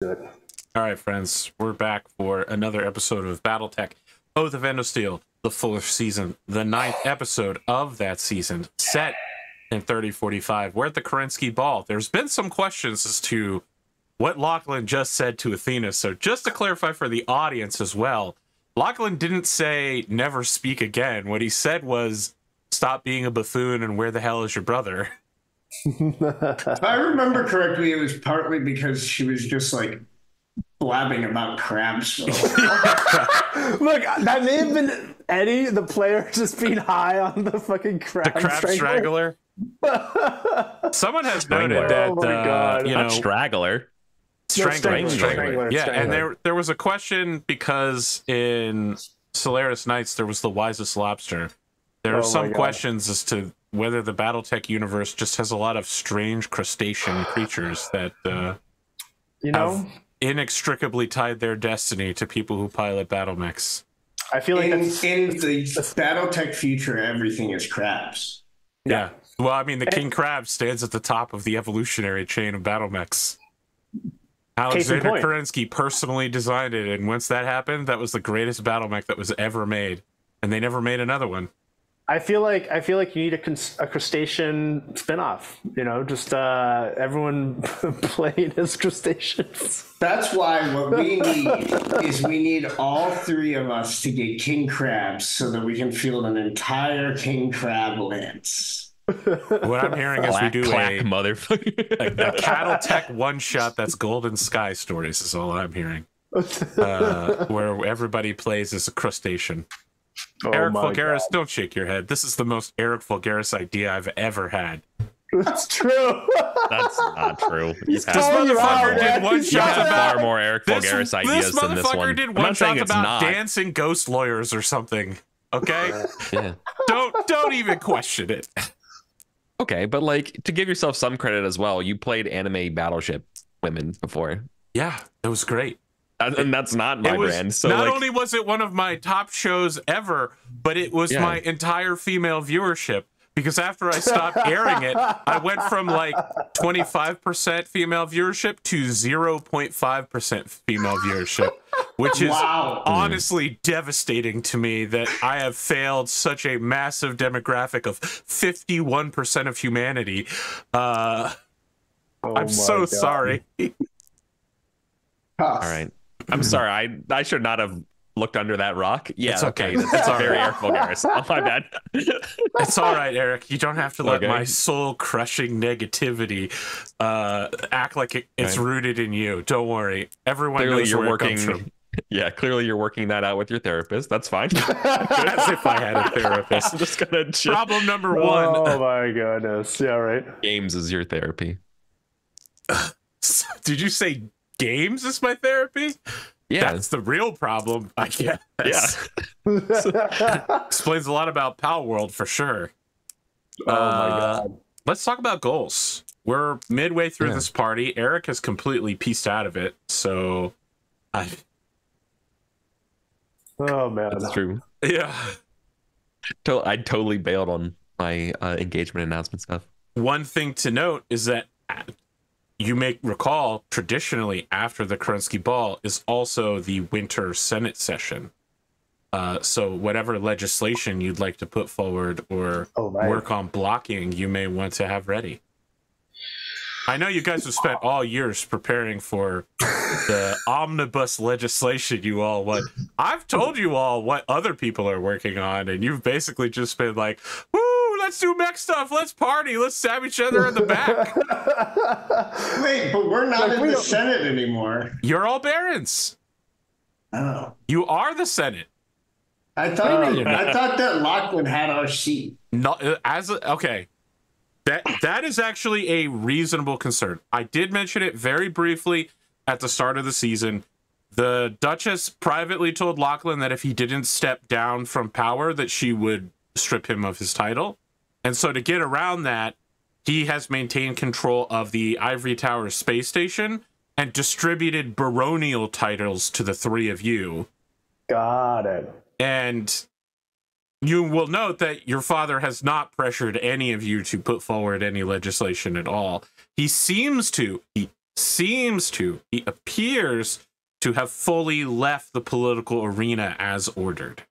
Good. All right, friends, we're back for another episode of Battletech, Oath of Endosteel, the full season, the 9th episode of that season, set in 3045. We're at the Kerensky Ball. There's been some questions as to what Lachlan just said to Athena, so just to clarify for the audience as well, Lachlan didn't say never speak again. What he said was stop being a buffoon and where the hell is your brother? If I remember correctly, it was partly because she was just like blabbing about crabs. Look, that may have been Eddie, the player, just being high on the fucking crab. The crab strangler. Someone has noted that you know, not straggler. Strangler. Yeah, and there was a question because in Solaris Nights there was the wisest lobster. There are some questions as to whether the Battletech universe just has a lot of strange crustacean creatures that you know, have inextricably tied their destiny to people who pilot Battlemechs. I feel like in the Battletech future, everything is crabs. Yeah. Well, I mean, the king crab stands at the top of the evolutionary chain of Battlemechs. Alexander Kerensky personally designed it, and once that happened, that was the greatest Battlemech that was ever made, and they never made another one. I feel like you need a crustacean spinoff. You know, just everyone playing as crustaceans. That's why what we need is we need all three of us to get king crabs so that we can field an entire king crab lance. What I'm hearing is we do a cattle tech one shot that's Golden Sky Stories is all I'm hearing, where everybody plays as a crustacean. EricVulgaris, don't shake your head. This is the most EricVulgaris idea I've ever had. That's true. That's not true. This motherfucker did one shot about far more EricVulgaris ideas than this one. This motherfucker did one shot about dancing ghost lawyers or something. Okay, yeah. Don't even question it. Okay, but like to give yourself some credit as well, you played anime Battleship Women before. Yeah, it was great. And that's not my brand. So not only was it one of my top shows ever, but it was my entire female viewership. Because after I stopped airing it, I went from like 25% female viewership to 0.5% female viewership, which is honestly devastating to me that I have failed such a massive demographic of 51% of humanity. I'm so sorry. All right. I'm sorry. I should not have looked under that rock. Yeah, it's okay. It's very EricVulgaris. Oh, my bad. It's all right, Eric. You don't have to let my soul-crushing negativity act like it's rooted in you. Don't worry. Everyone knows where it comes from. Yeah, clearly you're working that out with your therapist. That's fine. As if I had a therapist. I'm just gonna Problem number one. Oh my goodness. Yeah, right. Games is your therapy. Did you say games is my therapy? Yeah, that's the real problem, I guess. Yeah. Explains a lot about Pal World for sure. Oh my god. Let's talk about goals. We're midway through this party. Eric has completely pieced out of it, so oh man, that's true. Yeah, I totally bailed on my engagement announcement stuff. One thing to note is that you may recall, traditionally after the Kerensky Ball is also the winter Senate session. So whatever legislation you'd like to put forward or work on blocking, you may want to have ready. I know you guys have spent all years preparing for the omnibus legislation you all want. I've told you all what other people are working on, and you've basically just been like, woo! Let's do mech stuff. Let's party. Let's stab each other in the back. Wait, but we're not in the Senate anymore. You're all barons. Oh. You are the Senate. I thought that Lachlan had our seat. No, okay. That is actually a reasonable concern. I did mention it very briefly at the start of the season. The Duchess privately told Lachlan that if he didn't step down from power, that she would strip him of his title. And so to get around that, he has maintained control of the Ivory Tower space station and distributed baronial titles to the three of you. Got it. And you will note that your father has not pressured any of you to put forward any legislation at all. He seems to he appears to have fully left the political arena as ordered.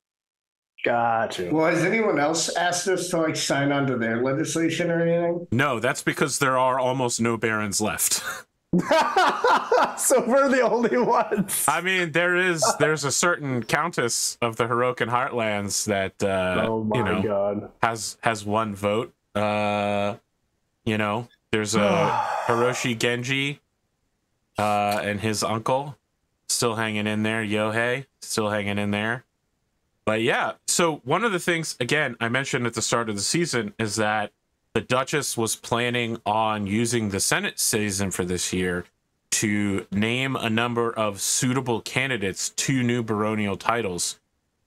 Gotcha. Well, has anyone else asked us to like sign on to their legislation or anything? No, that's because there are almost no barons left. So we're the only ones. I mean, there's a certain countess of the Hirokan Heartlands that Oh my God. has one vote. You know, there's a Hiroshi Genji and his uncle still hanging in there. Yohei still hanging in there. But yeah, so one of the things, again, I mentioned at the start of the season is that the Duchess was planning on using the Senate season for this year to name a number of suitable candidates to new baronial titles,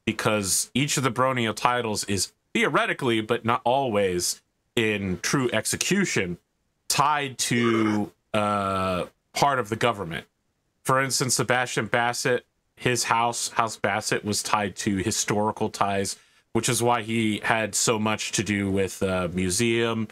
because each of the baronial titles is theoretically, but not always in true execution, tied to part of the government. For instance, Sebastian Bassett, his House Bassett, was tied to historical ties, which is why he had so much to do with museum.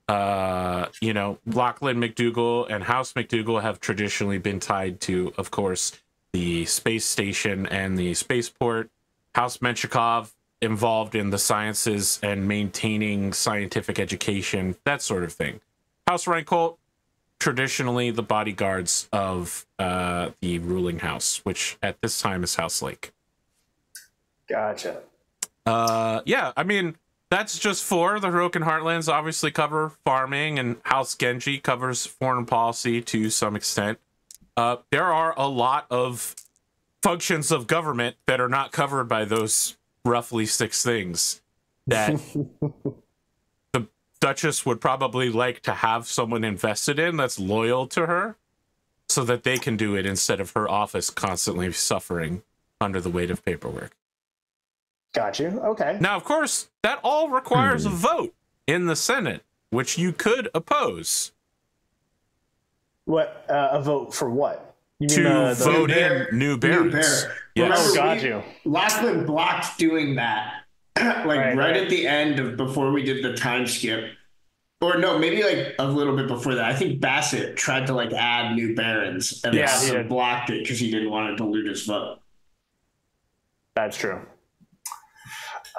You know, Lachlan McDougall and House McDougall have traditionally been tied to, of course, the space station and the spaceport. House Menshikov involved in the sciences and maintaining scientific education, that sort of thing. House Reincolt, traditionally the bodyguards of the ruling house, which at this time is House Lake. Gotcha. Yeah, I mean, that's just four. The Hirokan Heartlands obviously cover farming, and House Genji covers foreign policy to some extent. There are a lot of functions of government that are not covered by those roughly 6 things that the Duchess would probably like to have someone invested in that's loyal to her so that they can do it instead of her office constantly suffering under the weight of paperwork. Got you. Okay. Now, of course, that all requires a vote in the Senate, which you could oppose. What? A vote for what? You mean To vote in new barons. Yes. Oh, got you. Lachlan blocked doing that, like right at the end of before we did the time skip. Or no, maybe like a little bit before that. I think Bassett tried to like add new barons and Lachlan blocked it because he didn't want to dilute his vote. That's true.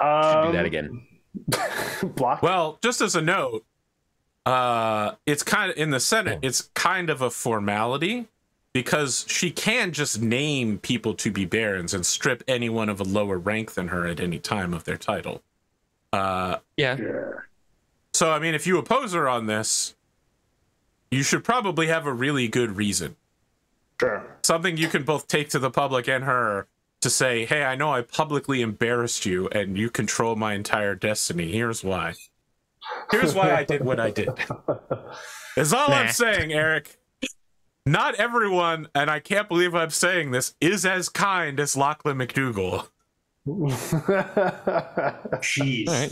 Should do that again. Block. Well, just as a note, it's kind of in the Senate. It's kind of a formality because she can just name people to be barons and strip anyone of a lower rank than her at any time of their title. Yeah. So, I mean, if you oppose her on this, you should probably have a really good reason. Sure. Something you can both take to the public and her to say, hey, I know I publicly embarrassed you and you control my entire destiny. Here's why. Here's why I did what I did. That's all I'm saying, Eric. Not everyone, and I can't believe I'm saying this, is as kind as Lachlan McDougall. Jeez, right.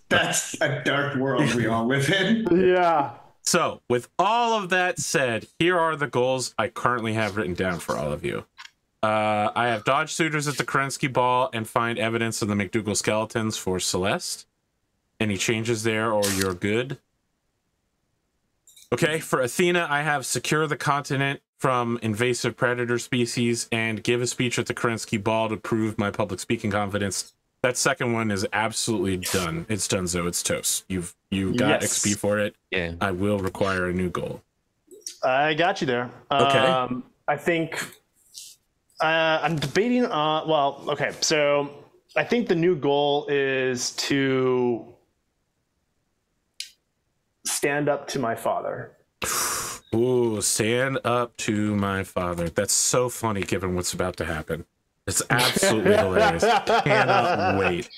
that's a dark world we all live in. Yeah. So, with all of that said, here are the goals I currently have written down for all of you. I have dodge suitors at the Kerensky Ball and find evidence of the McDougall skeletons for Celeste. Any changes there, or you're good? Okay, for Athena, I have secure the continent from invasive predator species and give a speech at the Kerensky Ball to prove my public speaking confidence. That second one is absolutely done. It's done, so it's toast. You got XP for it. Yeah. I will require a new goal. I got you there. Okay. I think I'm debating. Well, okay. So I think the new goal is to stand up to my father. Ooh, stand up to my father. That's so funny given what's about to happen. It's absolutely hilarious. Cannot wait.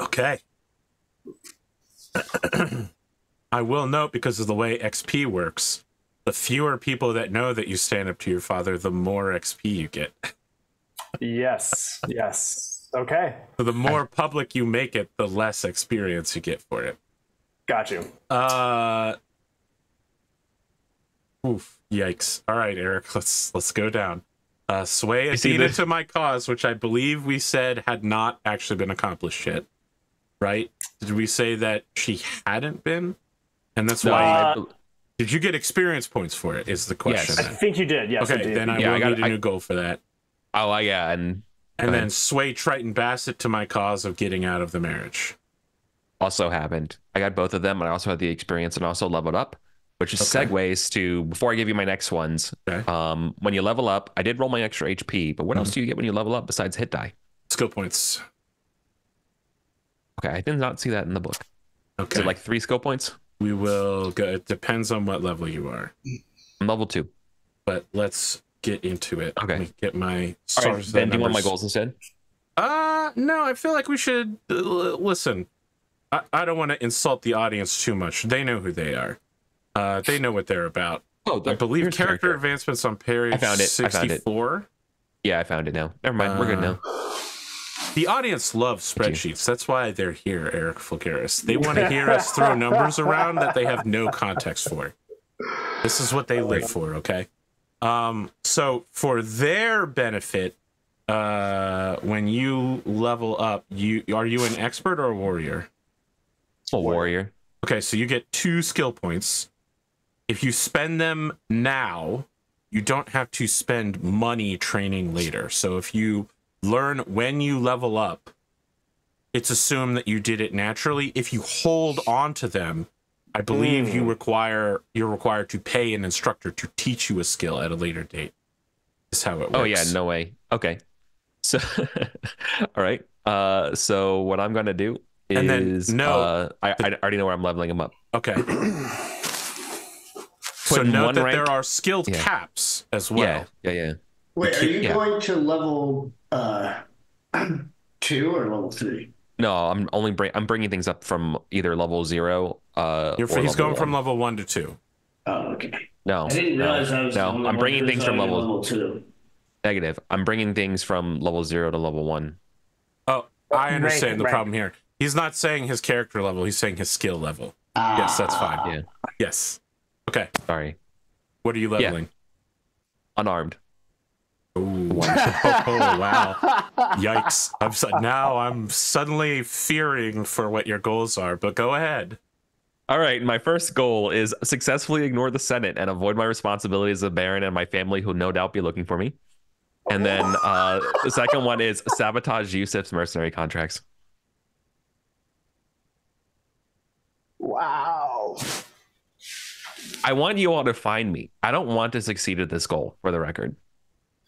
Okay. I will note, because of the way XP works, the fewer people that know that you stand up to your father, the more XP you get. Yes. Yes. Okay. So the more public you make it, the less experience you get for it. Got you. Oof. Yikes. All right, Eric, let's go down. Sway Athena to my cause, which I believe we said had not actually been accomplished yet. Right? Did we say that she hadn't been? And that's why Did you get experience points for it? Is the question. Yes. I think you did. Yes. Okay, then I will need a new goal for that. Oh, yeah, and then sway Triton Bassett to my cause of getting out of the marriage. Also happened. I got both of them, and I also had the experience and also leveled up, which is segues to, before I give you my next ones. Okay. When you level up, I did roll my extra HP, but what else do you get when you level up besides hit die? Skill points. Okay, I did not see that in the book. Okay. Is it like 3 skill points? We will go. It depends on what level you are. I'm level 2. But let's get into it. Okay. Let me get my All stars. right, then do you want my goals instead? No, I feel like we should listen. I don't want to insult the audience too much. They know who they are. They know what they're about. Oh, I believe character advancements on page 64. Yeah, I found it now. Never mind. We're good now. The audience loves spreadsheets. That's why they're here, EricVulgaris. They want to hear us throw numbers around that they have no context for. This is what they live for, okay? So for their benefit, when you level up, are you an expert or a warrior? A warrior. Okay, so you get 2 skill points. If you spend them now, you don't have to spend money training later. So if you learn when you level up, it's assumed that you did it naturally. If you hold on to them, I believe you're required to pay an instructor to teach you a skill at a later date. Is how it works. Oh yeah, no way. Okay. So all right. So what I'm gonna do is I already know where I'm leveling them up. Okay. So note that there are skill caps as well. Yeah. Wait, are you going to level 2 or level 3? No, I'm bringing things up from either level 0. He's going from level 1 to 2. Oh, okay. No, I didn't realize I was. No, I'm bringing things from level 2. Negative. I'm bringing things from level 0 to level 1. Oh, I understand the problem here. He's not saying his character level. He's saying his skill level. Yes, that's fine. Yeah. Yes. Okay. Sorry. What are you leveling? Yeah. Unarmed. Ooh. Oh, wow. Yikes. I'm suddenly fearing for what your goals are, but go ahead. All right. My first goal is successfully ignore the Senate and avoid my responsibilities as a Baron and my family, who no doubt be looking for me. And then the second one is sabotage Yusuf's mercenary contracts. Wow. I want you all to find me. I don't want to succeed at this goal, for the record.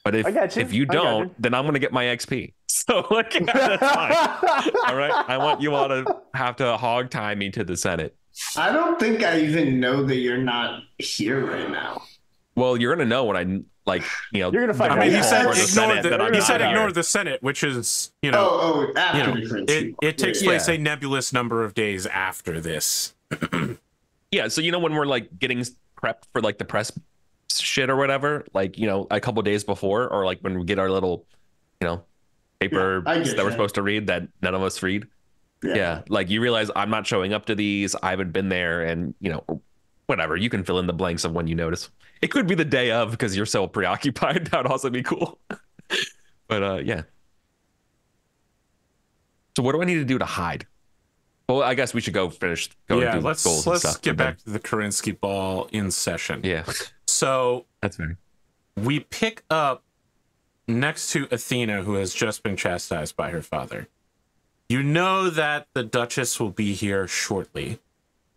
But if you don't, then I'm going to get my XP. So like, that's fine. All right. I want you all to have to hog tie me to the Senate. I don't think I even know that you're not here right now. Well, you're going to know when you're going to find out. I mean, he said ignore the Senate, which is, it takes place a nebulous number of days after this. Yeah. So, when we're like getting prepped for like the press shit or whatever, like, a couple days before, or like when we get our little, paper that we're supposed to read that none of us read. Yeah. Like you realize I'm not showing up to these. I haven't been there, and whatever. You can fill in the blanks of when you notice. It could be the day of because you're so preoccupied. That would also be cool. But yeah. So what do I need to do to hide? Well, I guess we should go finish. Let's get back to the Kerensky ball in session. Yeah. So that's fair. We pick up next to Athena, who has just been chastised by her father. You know that the Duchess will be here shortly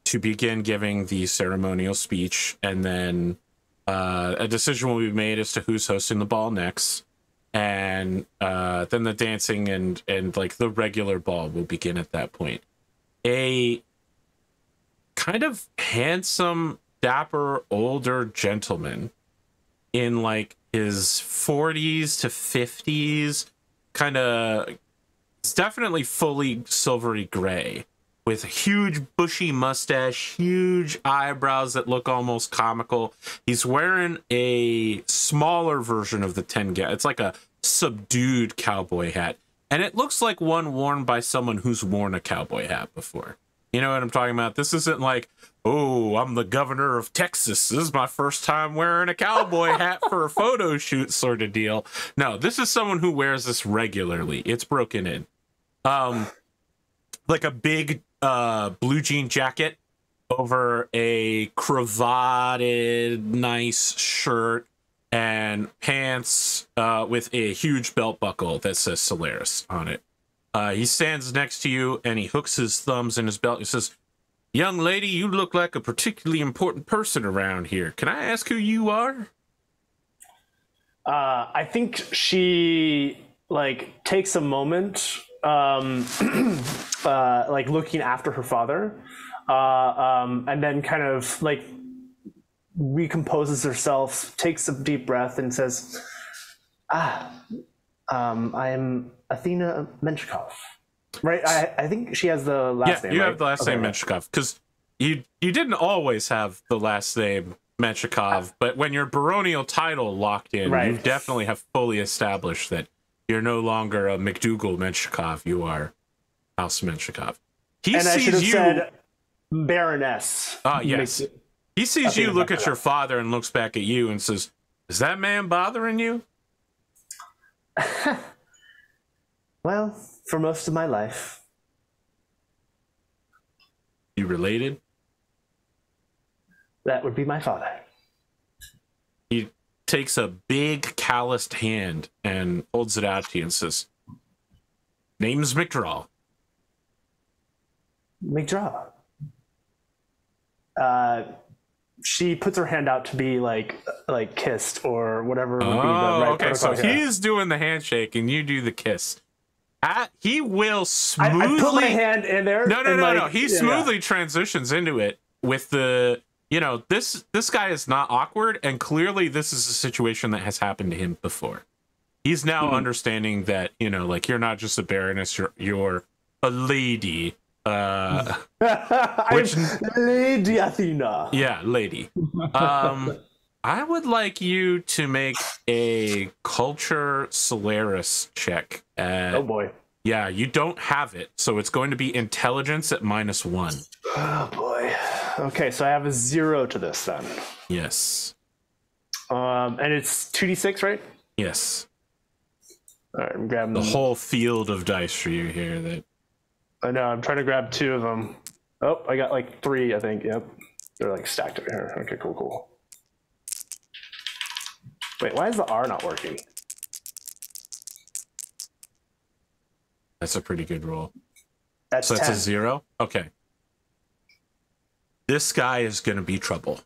to begin giving the ceremonial speech, and then a decision will be made as to who's hosting the ball next, and then the dancing and like the regular ball will begin at that point. A kind of handsome, dapper, older gentleman in like his 40s to 50s, kind of, it's definitely fully silvery gray, with a huge bushy mustache, huge eyebrows that look almost comical. He's wearing a smaller version of the it's like a subdued cowboy hat. And it looks like one worn by someone who's worn a cowboy hat before. You know what I'm talking about? This isn't like, oh, I'm the governor of Texas. This is my first time wearing a cowboy hat for a photo shoot sort of deal. No, this is someone who wears this regularly. It's broken in. Like a big blue jean jacket over a cravated, nice shirt and pants with a huge belt buckle that says Solaris on it. He stands next to you and he hooks his thumbs in his belt. He says, "Young lady, you look like a particularly important person around here. Can I ask who you are?" I think she like takes a moment, like looking after her father, and then kind of like recomposes herself, takes a deep breath, and says, I am Athena Menshikov. Right? I think she has the last name. Yeah, you right? have the last name Menshikov, because you didn't always have the last name Menshikov, but when your baronial title locked in, you definitely have fully established that you're no longer a McDougall Menshikov, you are House Menshikov. And I should have said Baroness. Yes. He sees you look at your father and looks back at you and says, "Is that man bothering you?" Well, for most of my life. You related? That would be my father. He takes a big calloused hand and holds it out to you and says, "Name's McDougall." McDougall. She puts her hand out to be like kissed or whatever would be the right okay, so protocol. he's doing the handshake and you do the kiss. He will smoothly... I put my hand in there. No. He smoothly transitions into it with the... You know, this guy is not awkward, and clearly this is a situation that has happened to him before. He's now understanding that, you know, like, you're not just a baroness, you're a lady. Which Lady Athena. Yeah, lady. I would like you to make a culture Solaris check. Oh boy. Yeah, you don't have it, so it's going to be intelligence at -1. Oh boy. Okay, so I have a 0 to this then. Yes. And it's 2d6, right? Yes. All right, I'm grabbing the whole field of dice for you here. That I know. I'm trying to grab 2 of them. Oh, I got like 3, I think. Yep. They're like stacked over here. Okay, cool. Wait, why is the R not working? That's a pretty good roll. That's so 10. That's a 0? Okay. This guy is going to be trouble.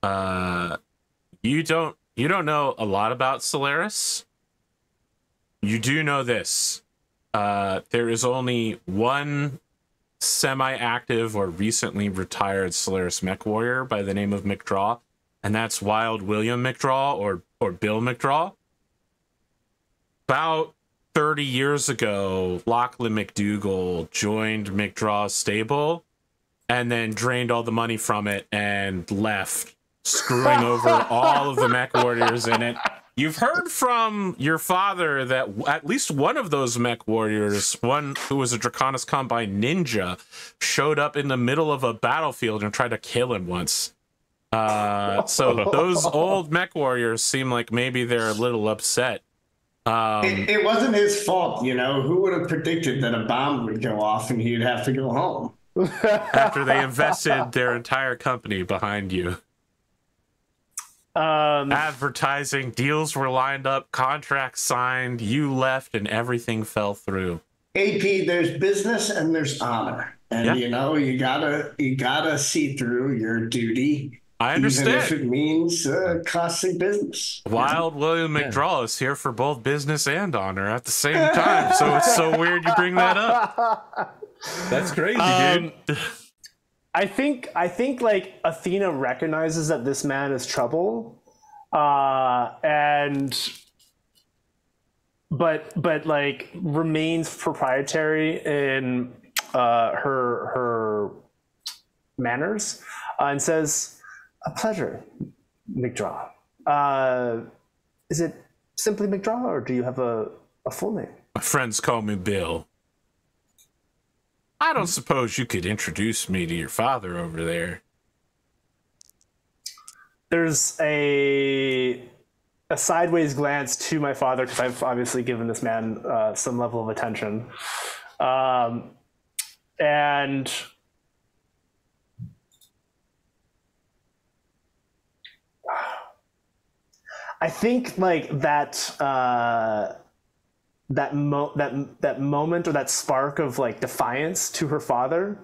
You don't know a lot about Solaris. You do know this. There is only one semi-active or recently retired Solaris Mechwarrior by the name of McDraw, and that's Wild William McDraw or Bill McDraw. About 30 years ago, Lachlan McDougall joined McDraw's stable and then drained all the money from it and left, screwing over all of the Mechwarriors in it. You've heard from your father that at least one of those Mechwarriors, one who was a Draconis Combine ninja, showed up in the middle of a battlefield and tried to kill him once. So those old Mechwarriors seem like maybe they're a little upset. It wasn't his fault, you know. Who would have predicted that a bomb would go off and he'd have to go home? After they invested their entire company behind you. Advertising, deals were lined up, contracts signed, you left, and everything fell through. AP, there's business and there's honor, and you know you gotta see through your duty. I understand. Even if it means costly business. Wild William McDraw is here for both business and honor at the same time, so it's so weird you bring that up. That's crazy, dude. I think like Athena recognizes that this man is trouble, and but like remains proprietary in her manners, and says, "A pleasure, McDraw. Is it simply McDraw, or do you have a full name?" My friends call me Bill. I don't suppose you could introduce me to your father over there. There's a sideways glance to my father, because I've obviously given this man some level of attention. And I think like that that moment or that spark of like defiance to her father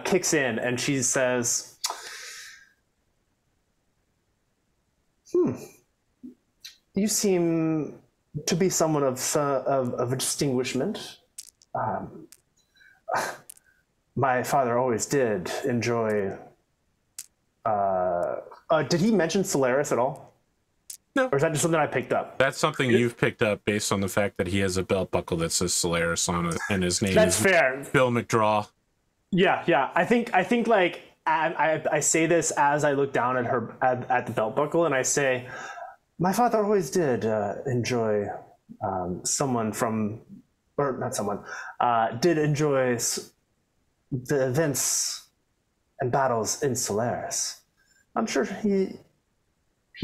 kicks in, and she says, you seem to be someone of a distinguishment. My father always did enjoy. Did he mention Solaris at all? No. Or is that just something I picked up? That's something you've picked up based on the fact that he has a belt buckle that says Solaris on it, and his name That's is fair. Bill McDraw. Yeah. I think like I say this as I look down at her at the belt buckle, and I say, my father always did enjoy someone from, or not someone, did enjoy the events and battles in Solaris. I'm sure he'd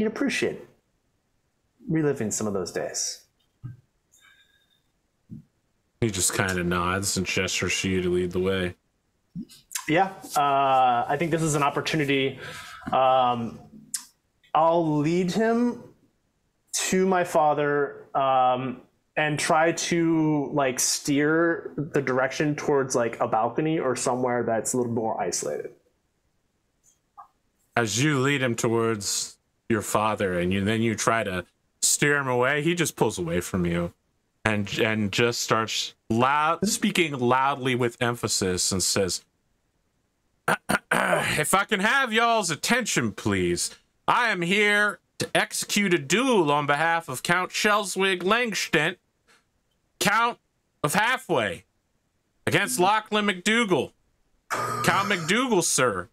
appreciate reliving some of those days. He just kind of nods and gestures for you to lead the way. Yeah, I think this is an opportunity. I'll lead him to my father and try to like steer the direction towards like a balcony or somewhere that's a little more isolated. As you lead him towards your father, and then you try to steer him away, he just pulls away from you and just starts speaking loudly with emphasis and says, if I can have y'all's attention, please. I am here to execute a duel on behalf of Count Shelswig Langstent, Count of Halfway, against Lachlan McDougall. Count McDougall, sir,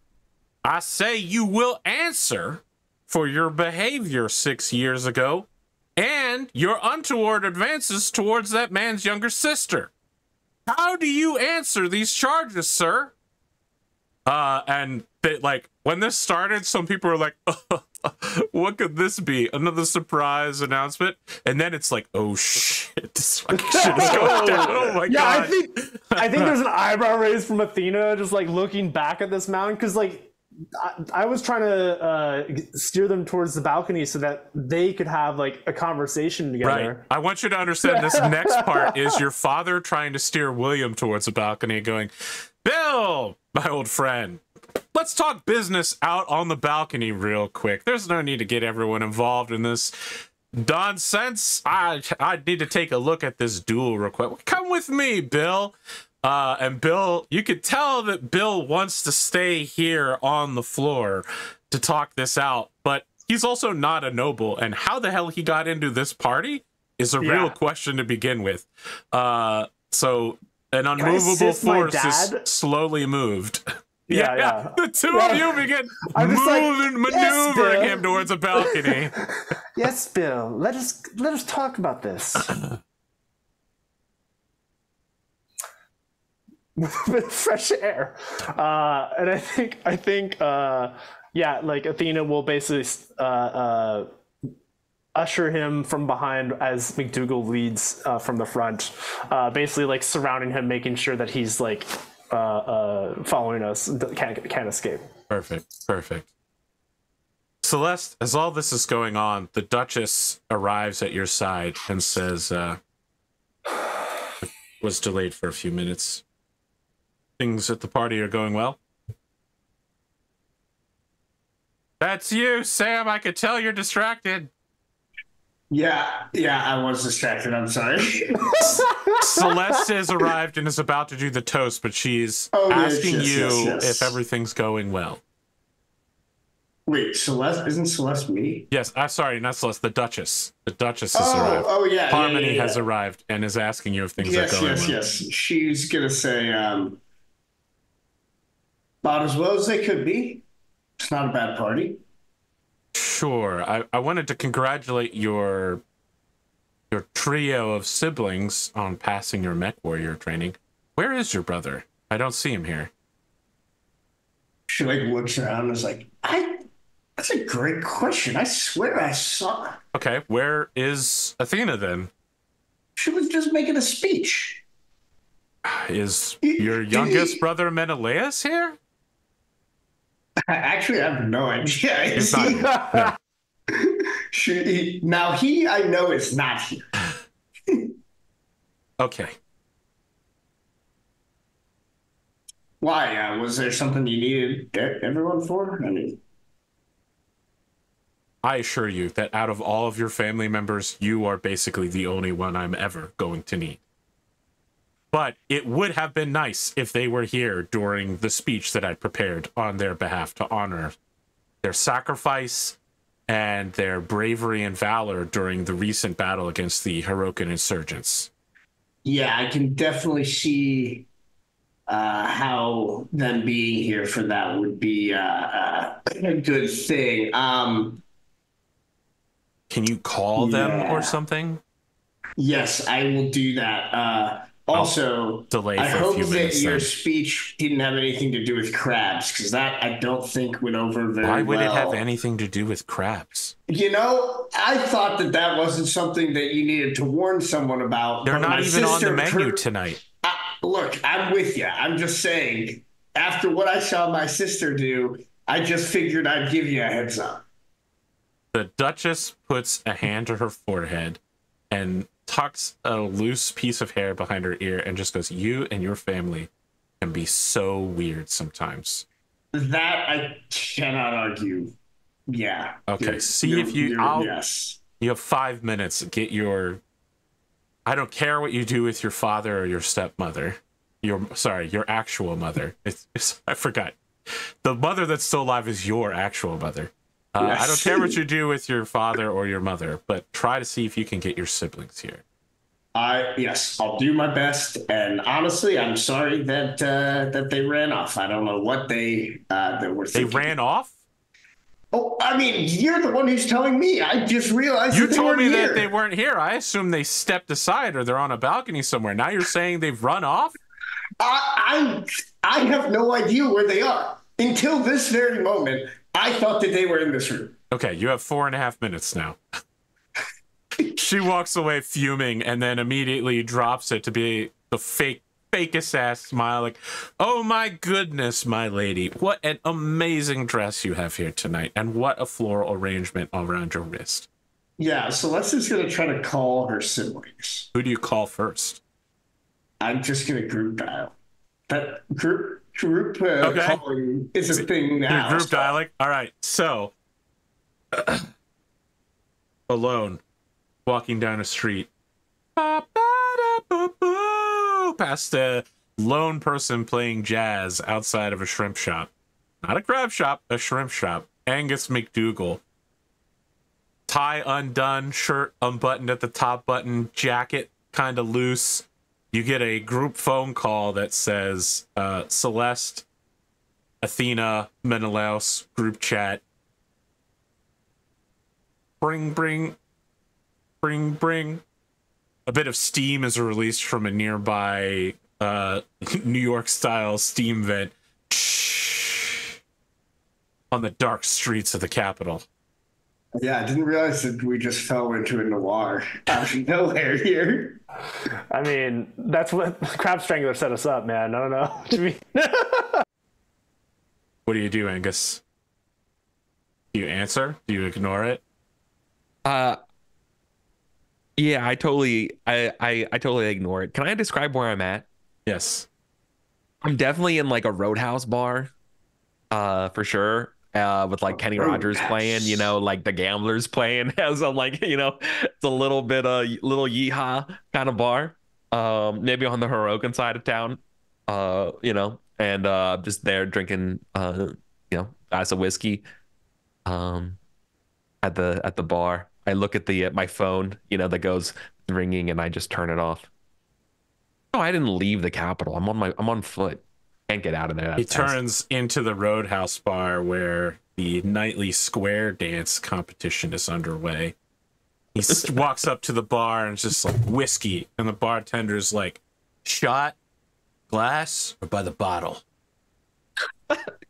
I say you will answer for your behavior 6 years ago and your untoward advances towards that man's younger sister. How do you answer these charges, sir? And they, like, when this started, some people were like, what could this be? Another surprise announcement? And then it's like, oh shit, this fucking shit is going down. Oh my god. I think there's an eyebrow raise from Athena, just like looking back at this mountain, because like I was trying to steer them towards the balcony so that they could have like a conversation together. Right. I want you to understand this next part is your father trying to steer William towards the balcony, going, Bill, my old friend, let's talk business out on the balcony real quick. There's no need to get everyone involved in this nonsense. I need to take a look at this duel real quick. Come with me, Bill. And Bill, you could tell that Bill wants to stay here on the floor to talk this out, but he's also not a noble, and how the hell he got into this party is a real question to begin with. So an unmovable force is slowly moved. Yeah. The two of you begin maneuvering him towards a balcony. Yes, Bill. Let us talk about this. With fresh air, and I think, like Athena will basically usher him from behind as McDougall leads from the front, basically like surrounding him, making sure that he's like following us, can't escape. Perfect. Celeste, as all this is going on, the Duchess arrives at your side and says, was delayed for a few minutes. Things at the party are going well. That's you, Sam. I could tell you're distracted. Yeah, I was distracted. I'm sorry. Celeste has arrived and is about to do the toast, but she's asking you if everything's going well. Wait, Celeste? Isn't Celeste me? Yes, I'm sorry, not Celeste, the Duchess. The Duchess has arrived. Oh, yeah. Harmony has arrived and is asking you if things are going well. Yes. She's going to say, about as well as they could be. It's not a bad party. Sure. I wanted to congratulate your trio of siblings on passing your Mechwarrior training. Where is your brother? I don't see him here. She like looks around and is like, that's a great question. I swear I saw. Okay, where is Athena then? She was just making a speech. Is your youngest brother Menelaus here? Actually, I have no idea. He's not here. No. Now I know is not here. Okay. Why? Was there something you needed everyone for? I mean, I assure you that out of all of your family members, you are basically the only one I'm ever going to need. But it would have been nice if they were here during the speech that I prepared on their behalf to honor their sacrifice and their bravery and valor during the recent battle against the Hirokan insurgents. Yeah, I can definitely see how them being here for that would be a good thing. Can you call them or something? Yes, I will do that. Also, delay I for hope a few that minutes, your then. speech didn't have anything to do with crabs, because that I don't think went over very well. Why would it have anything to do with crabs? You know, I thought that wasn't something that you needed to warn someone about. They're not even on the menu tonight. Look, I'm with you. I'm just saying, after what I saw my sister do, I just figured I'd give you a heads up. The Duchess puts a hand to her forehead and tucks a loose piece of hair behind her ear and just goes, "You and your family can be so weird sometimes." That I cannot argue. Yeah. Okay, yes. You have 5 minutes. Get your... I don't care what you do with your father or your stepmother. Your actual mother. I forgot. The mother that's still alive is your actual mother. Yes. I don't care what you do with your father or your mother, but try to see if you can get your siblings here. Yes, I'll do my best. And honestly, I'm sorry that they ran off. I don't know what they were thinking. They ran off? Oh, I mean, you're the one who's telling me. I just realized you told me that they weren't here. I assume they stepped aside or they're on a balcony somewhere. Now you're saying they've run off? I have no idea where they are. Until this very moment, I thought that they were in this room. Okay, you have 4.5 minutes now. She walks away fuming and then immediately drops it to be the fakest ass smile, like, "Oh my goodness, my lady, what an amazing dress you have here tonight, and what a floral arrangement around your wrist." Yeah, so let's just gonna try to call her siblings. Who do you call first? I'm just gonna group dial. That group okay. Calling is a thing now. Group dialing. All right, so alone, walking down a street, past a lone person playing jazz outside of a shrimp shop. Not a crab shop, a shrimp shop. Angus McDougall. Tie undone, shirt unbuttoned at the top button, jacket kind of loose. You get a group phone call that says, Celeste, Athena, Menelaus, group chat. Bring. A bit of steam is released from a nearby New York-style steam vent on the dark streets of the capital. Yeah, I didn't realize that we just fell into a noir out of nowhere here. I mean, that's what Crab Strangler set us up, man. I don't know. What do you do, Angus? Do you answer? Do you ignore it? Yeah, I totally ignore it. Can I describe where I'm at? Yes. I'm definitely in like a Roadhouse bar, for sure. With like Kenny Rogers playing, you know, like the Gamblers playing as a, like, you know, it's a little bit little yeehaw kind of bar. Maybe on the Hirokan side of town, you know, and just there drinking you know, glass of whiskey at the bar. I look at my phone, you know, that goes ringing, and I just turn it off. No, I didn't leave the Capitol. I'm on foot. Can't get out of there. He turns into the Roadhouse bar where the nightly square dance competition is underway. He walks up to the bar and it's just like whiskey, and the bartender's like, "Shot, glass, or by the bottle?"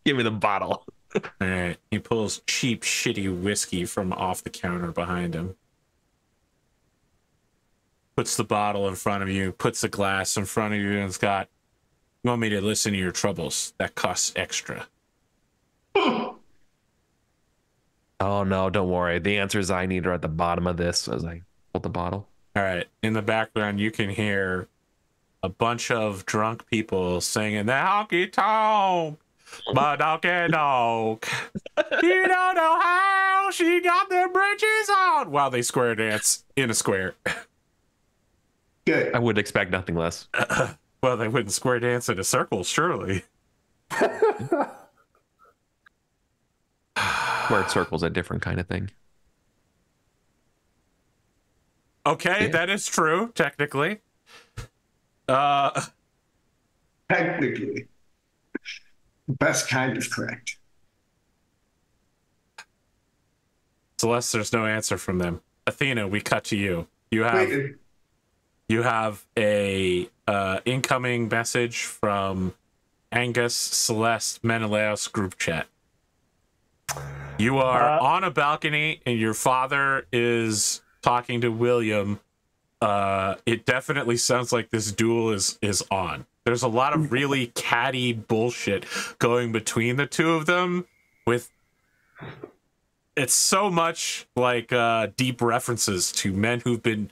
Give me the bottle. All right. He pulls cheap, shitty whiskey from off the counter behind him. Puts the bottle in front of you, puts the glass in front of you, and it's got, "You want me to listen to your troubles? That costs extra." Oh no, don't worry. The answers I need are at the bottom of this as I hold the bottle. All right. In the background, you can hear a bunch of drunk people singing the honky tonk, my donkey dog. You don't know how she got their britches on while they square dance in a square. Good. I would expect nothing less. Well, they wouldn't square dance in a circle, surely. Squared circle's a different kind of thing. Okay, yeah. That is true, technically. Technically. Best kind of correct. Celeste, there's no answer from them. Athena, we cut to you. You have a incoming message from Angus, Celeste, Menelaus group chat. You are on a balcony and your father is talking to William. It definitely sounds like this duel is on. There's a lot of really catty bullshit going between the two of them with it's so much like deep references to men who've been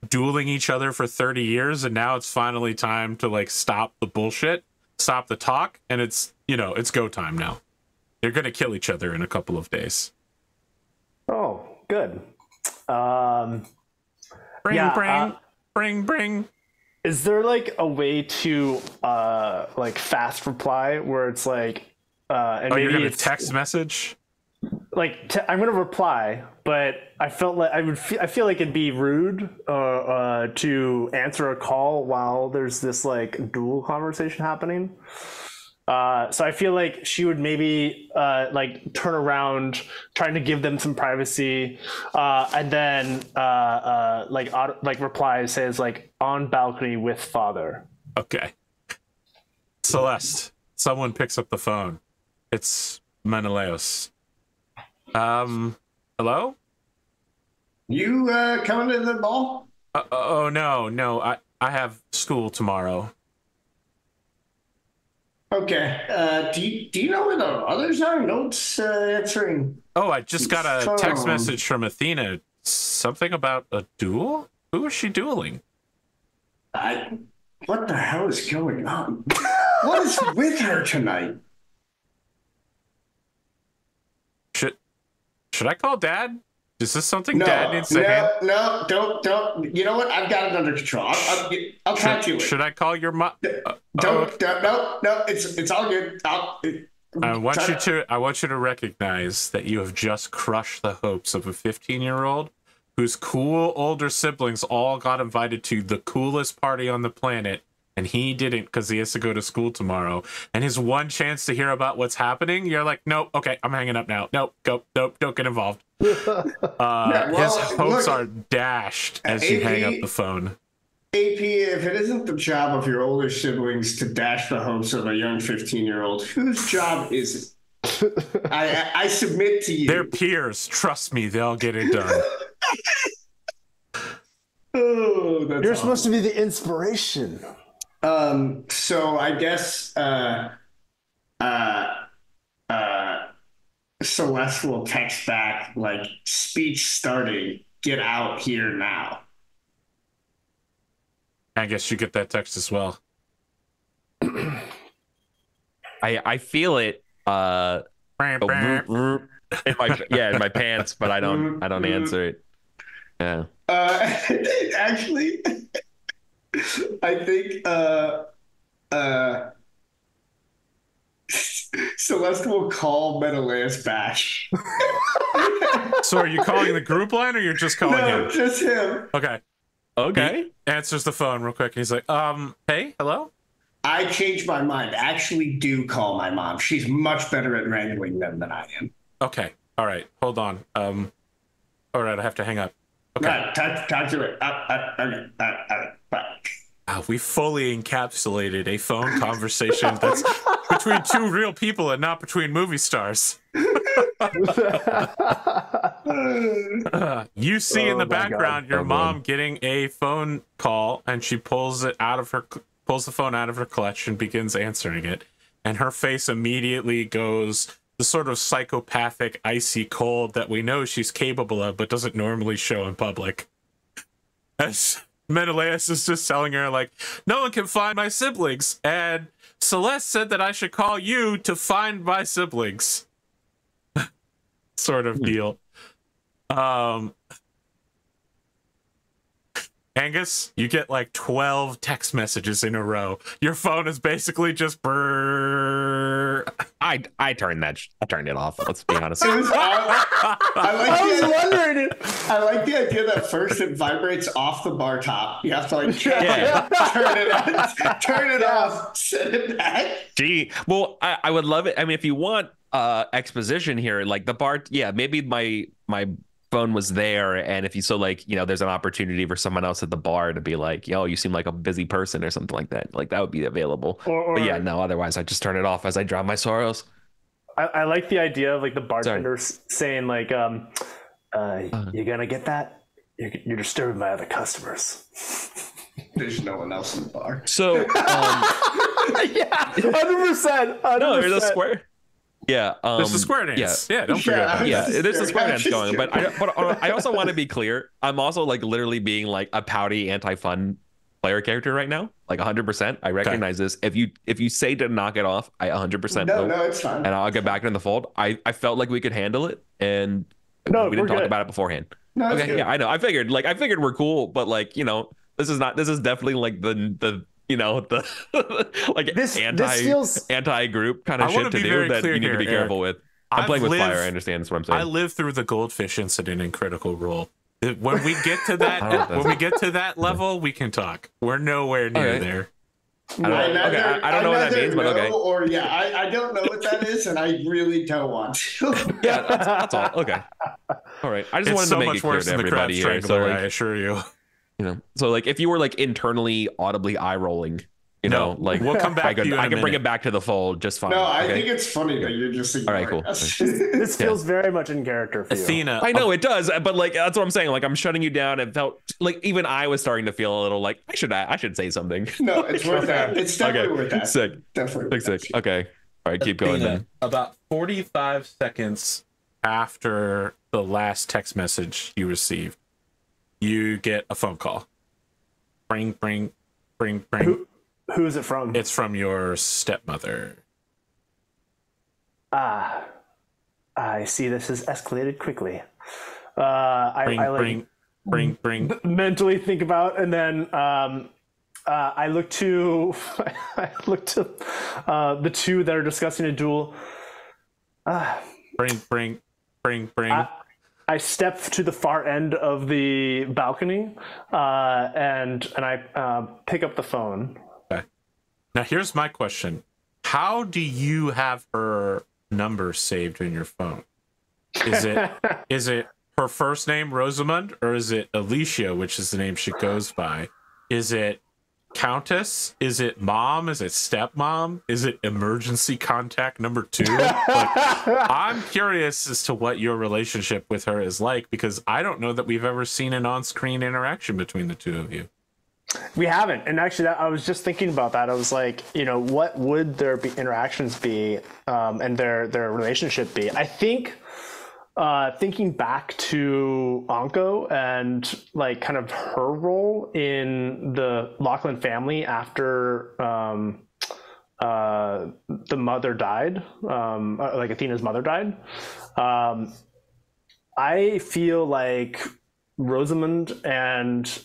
dueling each other for 30 years and now it's finally time to like stop the bullshit, stop the talk, and it's, you know, it's go time now. They're gonna kill each other in a couple of days. Oh, good. Bring. Is there like a way to like fast reply where it's like and maybe you're gonna it's text message? Like I'm gonna reply, but I felt like I feel like it'd be rude to answer a call while there's this like dual conversation happening. So I feel like she would maybe like turn around, trying to give them some privacy, and then like reply says like on balcony with father. Okay. Celeste, someone picks up the phone. It's Menelaus. Hello? You coming to the ball? Oh no, I have school tomorrow. Okay. Do you know where the others are? Notes answering. Oh, I just got a text message from Athena. Something about a duel? Who is she dueling? What the hell is going on? What is with her tonight? Should I call Dad? Is this something Dad needs to handle? No, don't. You know what? I've got it under control. I'll talk to you. Should I call your mom? No. It's all good. I want you to recognize that you have just crushed the hopes of a 15-year-old whose cool older siblings all got invited to the coolest party on the planet, and he didn't because he has to go to school tomorrow. And his one chance to hear about what's happening, you're like, nope, okay, I'm hanging up now. Nope, don't get involved. His hopes are dashed as you hang up the phone. AP, if it isn't the job of your older siblings to dash the hopes of a young 15-year-old, whose job is it? I submit to you. Their peers. Trust me, they'll get it done. Oh, that's You're supposed to be the inspiration. So I guess Celeste will text back like speech starting, get out here now. I guess you get that text as well. I feel it in my pants, but I don't answer it. Yeah. Actually, I think Celeste will call Menelaus back. So are you calling the group line or you're just calling him? No, just him. Okay. He answers the phone real quick. He's like, hey, hello? I changed my mind. Actually do call my mom. She's much better at wrangling them than I am. Okay. All right. Hold on. All right. I have to hang up. Okay. Right, talk to it. Bye. We fully encapsulated a phone conversation that's between two real people and not between movie stars. You see in the background your mom getting a phone call, and she pulls the phone out of her clutch and begins answering it, and her face immediately goes the sort of psychopathic icy cold that we know she's capable of, but doesn't normally show in public. As Menelaus is just telling her, like, no one can find my siblings, and Celeste said that I should call you to find my siblings. Sort of deal. Angus, you get like 12 text messages in a row. Your phone is basically just brrrr. I turned it off. Let's be honest. I like the idea that first it vibrates off the bar top. You have to like turn it off, set it back. Gee, well, I would love it. I mean, if you want exposition here, like the bar, yeah, maybe my phone was there, and if you there's an opportunity for someone else at the bar to be like, yo, you seem like a busy person or something like that, like that would be available. But yeah, no, otherwise I just turn it off as I drown my sorrows. I like the idea of like the bartender saying like, you gonna get that? You're disturbing my other customers. There's no one else in the bar. So yeah, 100%. No, there's a square. Yeah, there's the square dance. Yeah, don't forget about yeah, there's the square dance going. But I also want to be clear. I'm also like literally being like a pouty, anti-fun player character right now. Like 100%. I recognize this. If you say to knock it off, I 100% no, it's fine. And I'll get back in the fold. I felt like we could handle it, and we didn't talk about it beforehand. No, okay, yeah, I know. I figured we're cool, but like, this is definitely like the like this anti-group kind of shit to do that you need to be careful with. I'm playing with fire. I understand. That's what I'm saying. I lived through the goldfish incident in Critical Role. When we get to that, level, we can talk. We're nowhere near there. I don't know what that means, but okay. I don't know what that is, and I really don't want to. Yeah, that's all. Okay. All right. I just wanted to make it clear to everybody here. So, I assure you. So like if you were like internally audibly eye rolling, like we'll come back to you I can bring it back to the fold just fine. No, I think it's funny that you're just ignoring cool. us. This feels very much in character for Athena. you. I know it does, but like that's what I'm saying. Like I'm shutting you down. It felt like even I was starting to feel a little like I should say something. No, it's worth that. It's definitely worth that. Sick. Definitely. Sick. Okay. All right, keep going then. About 45 seconds after the last text message you received, you get a phone call. Bring. Who is it from? It's from your stepmother. I see this has escalated quickly. Bring. Mentally think about, and then I look to the two that are discussing a duel. Bring. I step to the far end of the balcony, and I pick up the phone. Okay. Now here's my question: how do you have her number saved in your phone? Is it her first name Rosamund, or is it Alicia, which is the name she goes by? Is it Countess? Is it mom? Is it stepmom? Is it emergency contact number 2? Like, I'm curious as to what your relationship with her is like, because I don't know that we've ever seen an on-screen interaction between the two of you. We haven't, and actually, I was just thinking about that. I was like, what would their interactions be, and their relationship be? I think, thinking back to Anko and like kind of her role in the Lachlan family after the mother died, like Athena's mother died. I feel like Rosamund and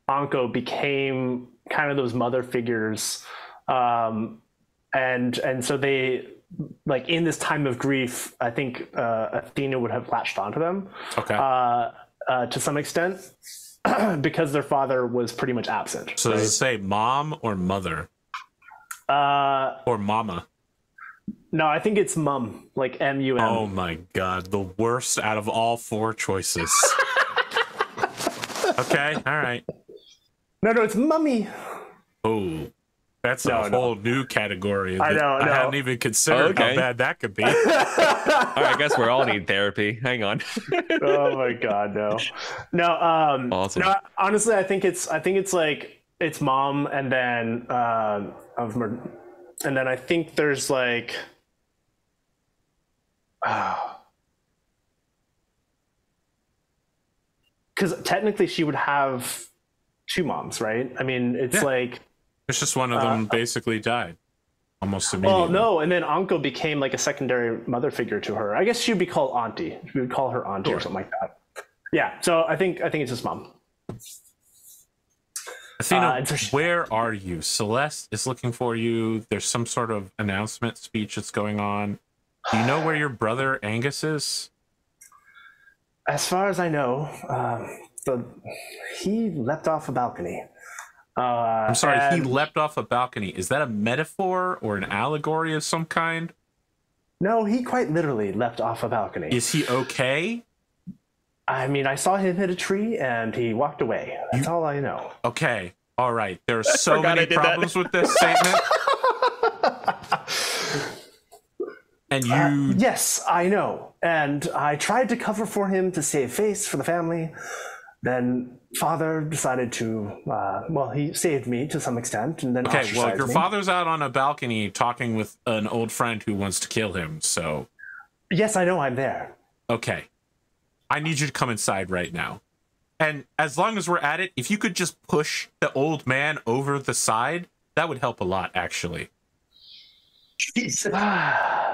Anko became kind of those mother figures, and so they, like, in this time of grief, I think Athena would have latched onto them, to some extent, because their father was pretty much absent. So does it say mom or mother? Or mama? No, I think it's mum, like M-U-M. Oh my god, the worst out of all 4 choices. Okay, all right. No, it's mummy. Oh, that's a whole new category. I know. I hadn't even considered how bad that could be. All right, I guess we all need therapy. Hang on. Oh my god, no. Awesome. No, honestly, I think it's like it's mom, and then I think there's like Because technically she would have two moms, right? I mean, it's like... It's just one of them basically died almost immediately. Well, no, and then Anko became like a secondary mother figure to her. I guess she'd be called Auntie. We would call her Auntie or something like that. Yeah, so I think it's his mom. Athena, where are you? Celeste is looking for you. There's some sort of announcement speech that's going on. Do you know where your brother Angus is? As far as I know, he leapt off a balcony. I'm sorry, he leapt off a balcony. Is that a metaphor or an allegory of some kind? No, he quite literally leapt off a balcony. Is he okay? I mean, I saw him hit a tree and he walked away. That's all I know. Okay. All right. There are so many problems with this statement. And you... yes, I know. And I tried to cover for him to save face for the family. Then father decided to, well, he saved me to some extent. And then okay, well, your father's out on a balcony talking with an old friend who wants to kill him, so... Yes, I know I'm there. Okay. I need you to come inside right now. And as long as we're at it, if you could just push the old man over the side, that would help a lot, actually. Jesus. I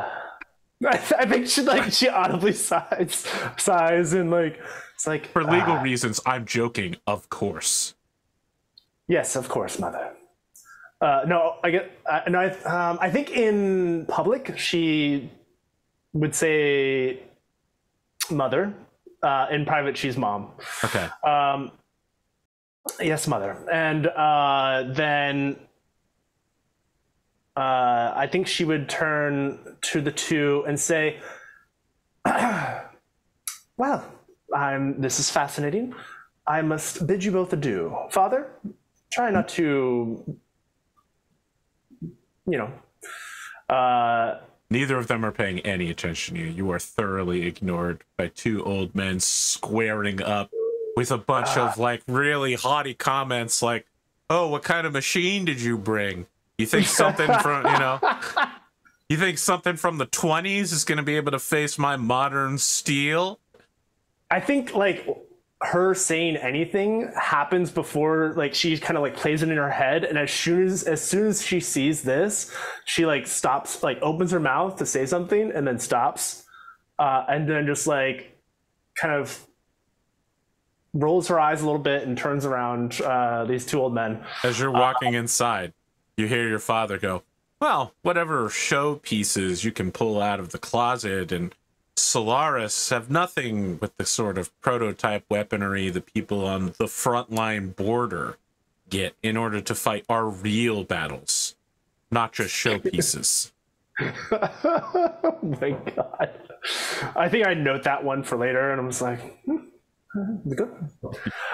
think she audibly sighs and like it's like for legal reasons. I'm joking, of course. Yes, of course, mother. No, I get. No, I think in public she would say mother. In private, she's mom. Okay. Yes, mother. And then I think she would turn to the two and say, well, this is fascinating. I must bid you both adieu. Father, try not to, Neither of them are paying any attention to you. You are thoroughly ignored by two old men squaring up with a bunch of like really haughty comments like, oh, what kind of machine did you bring? You think something from, you think something from the 20s is going to be able to face my modern steel? I think like her saying anything happens before like she kind of like plays it in her head, and as soon as she sees this, she like stops, like opens her mouth to say something and then stops, and then just like kind of rolls her eyes a little bit and turns around these two old men. As you're walking inside, you hear your father go, well, whatever show pieces you can pull out of the closet and Solaris have nothing with the sort of prototype weaponry the people on the frontline border get in order to fight our real battles, not just showpieces. Oh my god. I think I note that one for later, and I'm just like, good.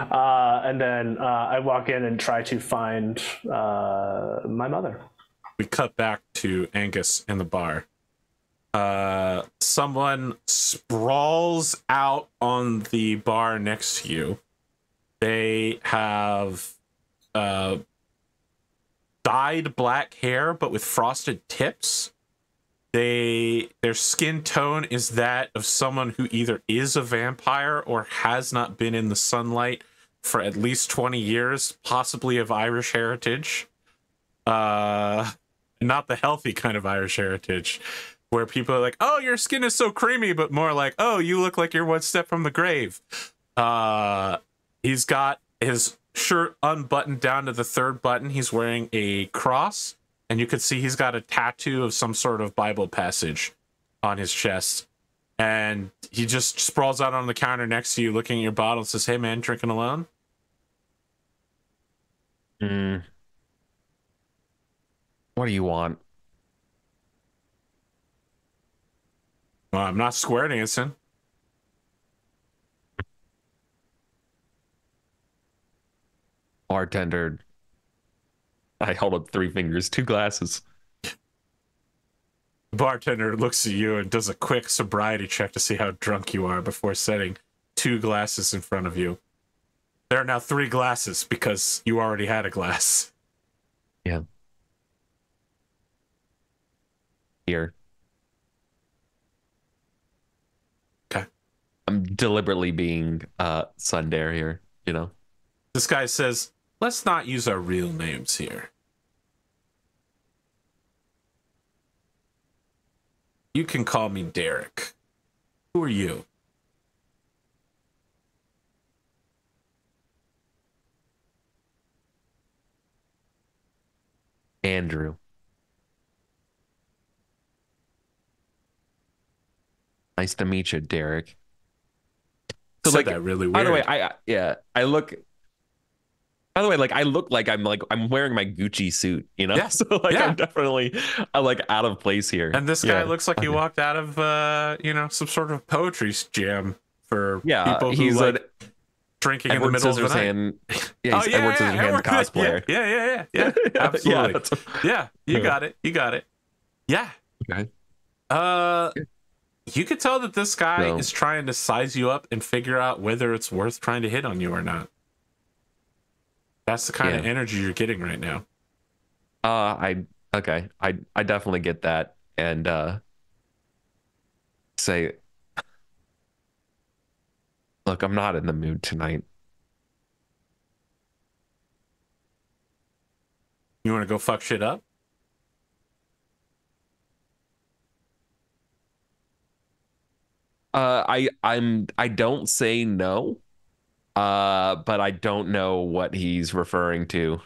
And then I walk in and try to find my mother. We cut back to Angus in the bar. Someone sprawls out on the bar next to you. They have dyed black hair but with frosted tips. Their skin tone is that of someone who either is a vampire or has not been in the sunlight for at least 20 years, possibly of Irish heritage. Not the healthy kind of Irish heritage, where people are like, oh, your skin is so creamy, but more like, oh, you look like you're one step from the grave. He's got his shirt unbuttoned down to the third button. He's wearing a cross, and you could see he's got a tattoo of some sort of Bible passage on his chest. And he just sprawls out on the counter next to you, looking at your bottle, and says, hey, man, drinking alone? What do you want? Well, I'm not square dancing. Bartender. I hold up 3 fingers, 2 glasses. Bartender looks at you and does a quick sobriety check to see how drunk you are before setting 2 glasses in front of you. There are now 3 glasses because you already had a glass. Yeah. Here. deliberately being tsundere here, you know. This guy says, let's not use our real names here. You can call me Derek. Who are you? Andrew. Nice to meet you, Derek. So like that really weird. By the way, I look. By the way, like I look like I'm wearing my Gucci suit, you know. Yeah. So like I'm definitely like out of place here. And this guy looks like he walked out of you know, some sort of poetry jam for people who like drinking Edward in the middle of the night. Hand, yeah, he's Edward Scissorhands cosplayer. Yeah. Absolutely. You got it. You got it. Yeah. Okay. You could tell that this guy is trying to size you up and figure out whether it's worth trying to hit on you or not. That's the kind of energy you're getting right now. I definitely get that, and say, look, I'm not in the mood tonight. You want to go fuck shit up? I don't say no, but I don't know what he's referring to.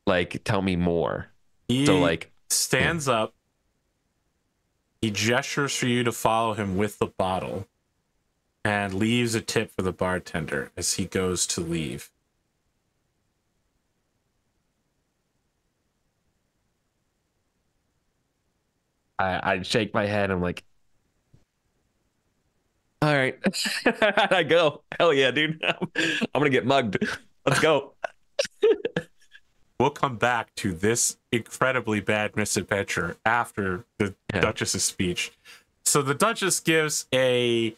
Like, tell me more. He so like stands up. He gestures for you to follow him with the bottle, and leaves a tip for the bartender as he goes to leave. I shake my head. I'm like, all right. I go. Hell yeah, dude. I'm gonna get mugged. Let's go. We'll come back to this incredibly bad misadventure after the Duchess's speech. So the Duchess gives a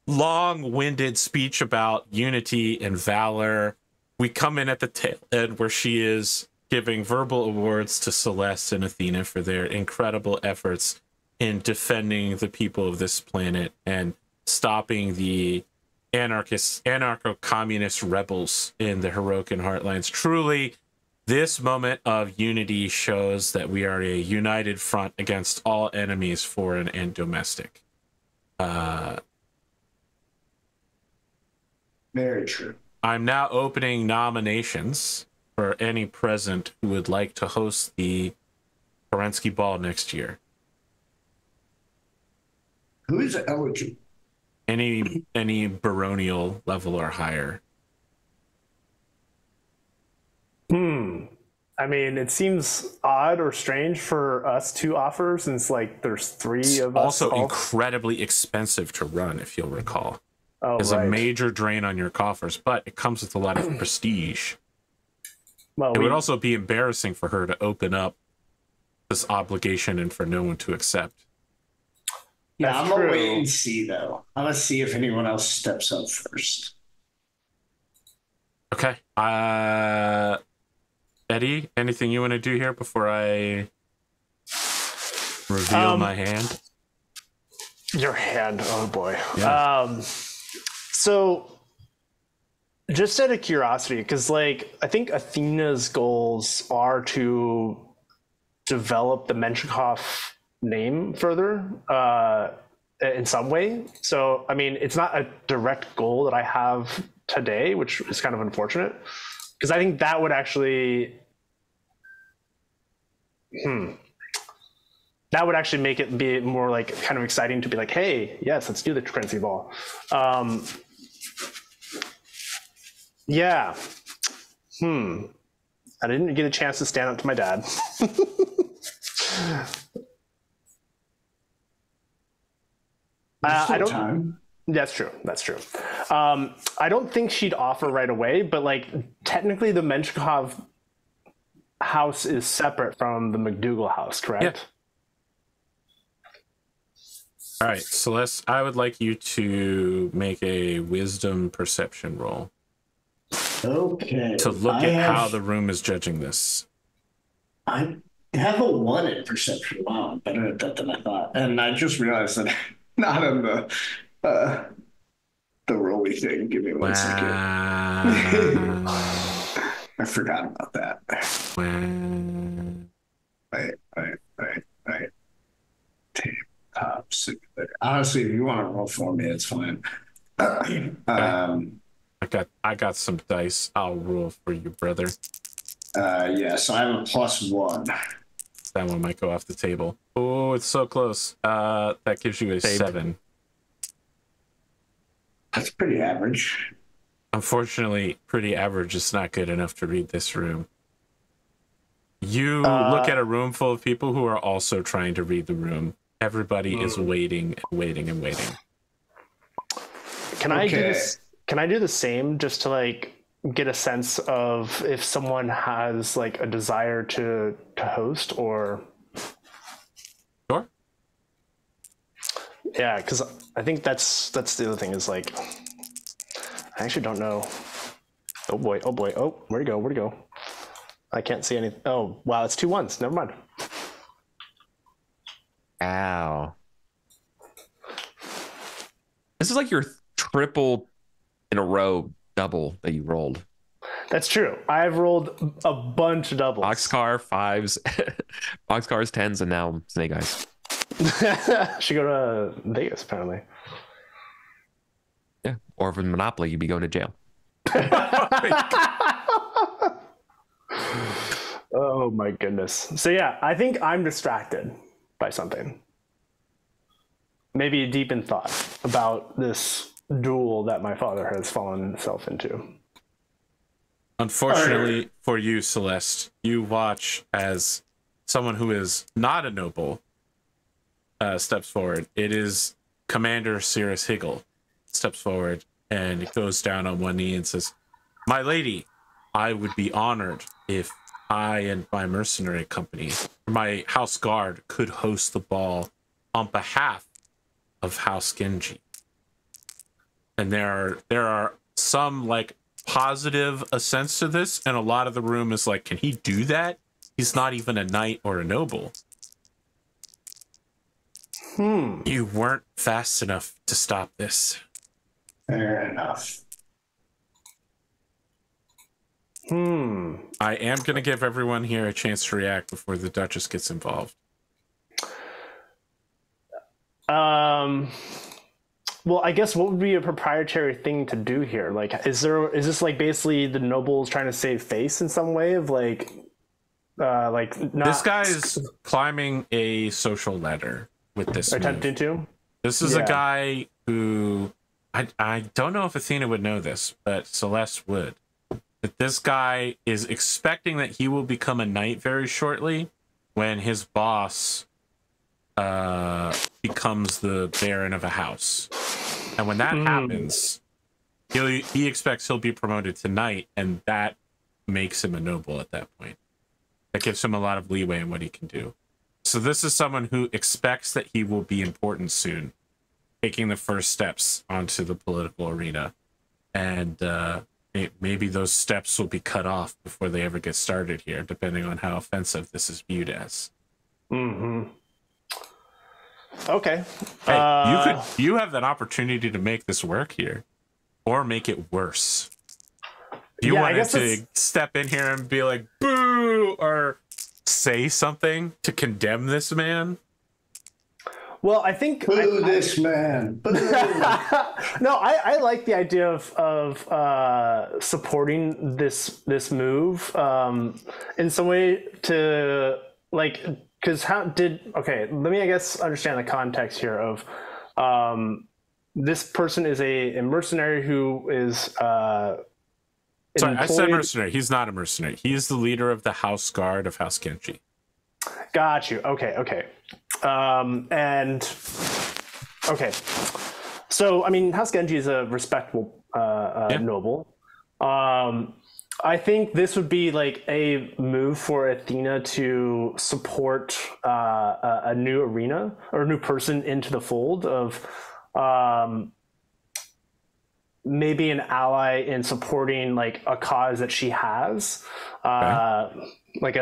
long-winded speech about unity and valor. We come in at the tail end where she is giving verbal awards to Celeste and Athena for their incredible efforts in defending the people of this planet and stopping the anarcho-communist rebels in the Heroican Heartlands. Truly, this moment of unity shows that we are a united front against all enemies, foreign and domestic. Very true. I'm now opening nominations for any present who would like to host the Kerensky Ball next year. Who is eligible? Any baronial level or higher. I mean, it seems odd or strange for us to offer since like there's three of us. Also incredibly expensive to run, if you'll recall. Oh, it's a major drain on your coffers, but it comes with a lot of prestige. Well, it would also be embarrassing for her to open up this obligation and for no one to accept. Yeah, I'm gonna wait and see though. I'm gonna see if anyone else steps up first. Okay. Eddie, anything you want to do here before I reveal my hand? Your hand, oh boy. Yeah. So just out of curiosity, because like I think Athena's goals are to develop the Menshikov name further in some way. So I mean, it's not a direct goal that I have today, which is kind of unfortunate, because I think that would actually make it be more like kind of exciting to be like, hey, yes, let's do the Kerensky Ball. Yeah. I didn't get a chance to stand up to my dad. I don't. Time. That's true. That's true. I don't think she'd offer right away, but like technically, the Menshikov house is separate from the McDougall house, correct? Yeah. All right, Celeste, I would like you to make a wisdom perception roll. Okay. To look at how the room is judging this. I have a 1 in perception. Wow, I'm better at that than I thought. And I just realized that I'm not on the The rolly thing. Give me one second. I forgot about that. Right. Tabletop simulator. Honestly, if you want to roll for me, it's fine. I got some dice. I'll roll for you, brother. Yeah, so I have a +1. That one might go off the table. Oh, it's so close. That gives you a 7. That's pretty average. Unfortunately, pretty average is not good enough to read this room. You look at a room full of people who are also trying to read the room. Everybody is waiting. Can I do this? Can I do the same just to like get a sense of if someone has like a desire to host or? Sure. Yeah, because I think that's the other thing is like I actually don't know. Oh boy! Oh, where'd he go? I can't see anything. Oh wow, it's 2 1s. Never mind. Ow! This is like your triple in a row double that you rolled. That's true. I've rolled a bunch of doubles. Boxcar 5s, boxcars 10s, and now Snake Eyes. Should go to Vegas apparently. Yeah, or for Monopoly, you'd be going to jail. Oh my goodness. So yeah, I think I'm distracted by something. Maybe deep in thought about this duel that my father has fallen himself into. Unfortunately for you, Celeste, you watch as someone who is not a noble steps forward. It is Commander Cirrus Higgle steps forward and goes down on one knee and says, "My lady, I would be honored if I and my mercenary company, my house guard, could host the ball on behalf of House Genji." And there are some like positive assents to this, and a lot of the room is like, can he do that? He's not even a knight or a noble. You weren't fast enough to stop this. Fair enough. I am going to give everyone here a chance to react before the Duchess gets involved. Well, I guess what would be a proprietary thing to do here? Like, is this like basically the nobles trying to save face in some way of like not... This guy is climbing a social ladder with this attempting to? This is a guy who I don't know if Athena would know this, but Celeste would. That this guy is expecting that he will become a knight very shortly when his boss becomes the baron of a house. And when that happens, he expects he'll be promoted to knight, and that makes him a noble at that point. That gives him a lot of leeway in what he can do. So this is someone who expects that he will be important soon, taking the first steps onto the political arena. And maybe those steps will be cut off before they ever get started here, depending on how offensive this is viewed as. Okay. Hey, you have that opportunity to make this work here, or make it worse. If you wanted to step in here and be like, boo, or say something to condemn this man. Well, I think this man. Boo. No, I like the idea of supporting this move in some way to like. Because let me, I guess, understand the context here of this person is a mercenary who is sorry, I said mercenary. He's not a mercenary. He is the leader of the house guard of House Genji. Got you. Okay. So I mean, House Genji is a respectable noble. I think this would be like a move for Athena to support a new arena or a new person into the fold of maybe an ally in supporting like a cause that she has, like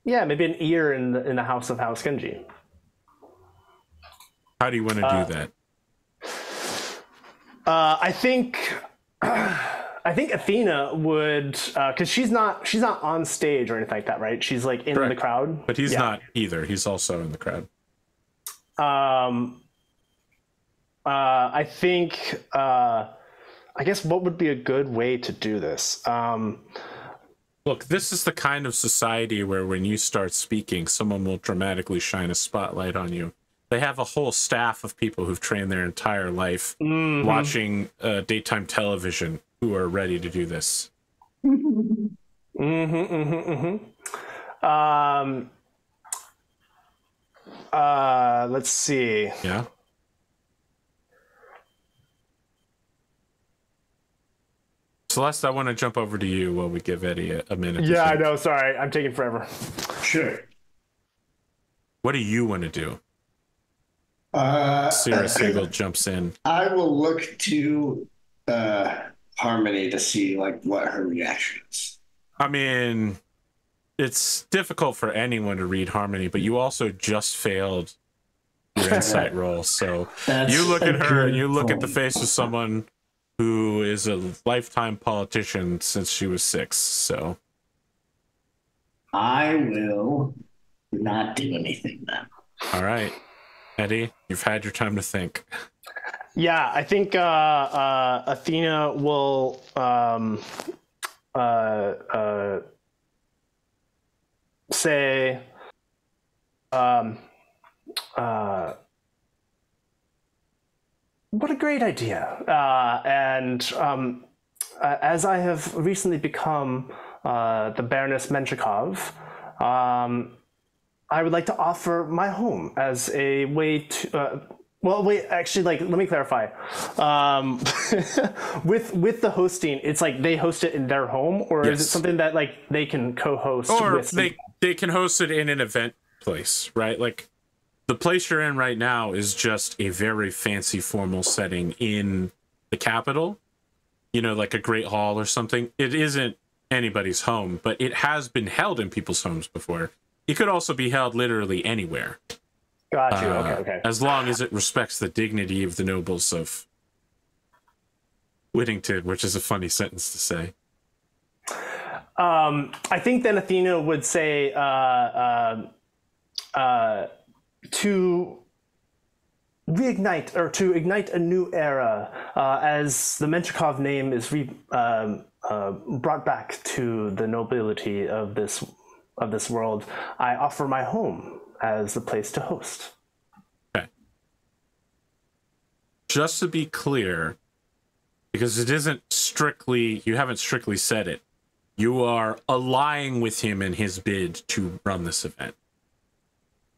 maybe an ear in the house of House Genji. How do you want to do that? I think Athena would, because she's not on stage or anything like that, right? She's like in the crowd. But he's not either. He's also in the crowd. I think, I guess what would be a good way to do this? Look, this is the kind of society where when you start speaking, someone will dramatically shine a spotlight on you. They have a whole staff of people who've trained their entire life watching daytime television who are ready to do this. Let's see. Yeah. Celeste, I want to jump over to you while we give Eddie a minute. Yeah, I know. Sorry, I'm taking forever. Sure. What do you want to do? Sarah Siegel jumps in. I will look to Harmony to see like what her reaction is. I mean, it's difficult for anyone to read Harmony, but you also just failed your insight roll. So you look at her and you look at the face of someone who is a lifetime politician since she was 6. So I will not do anything then. All right, Eddie, you've had your time to think. Yeah, I think Athena will say what a great idea. And as I have recently become the Baroness Menshikov, I would like to offer my home as a way to... well, wait, actually, like, let me clarify. With the hosting, it's like they host it in their home, or is it something that like they can co-host? Or with they can host it in an event place, right? Like the place you're in right now is just a very fancy formal setting in the capital, you know, like a great hall or something. It isn't anybody's home, but it has been held in people's homes before. It could also be held literally anywhere. Got you. Okay. As long as it respects the dignity of the nobles of Whittington, which is a funny sentence to say. I think then Athena would say to reignite or to ignite a new era as the Menshikov name is brought back to the nobility of this world. I offer my home as the place to host. Okay. Just to be clear, because it isn't strictly, you haven't strictly said it, you are allying with him in his bid to run this event.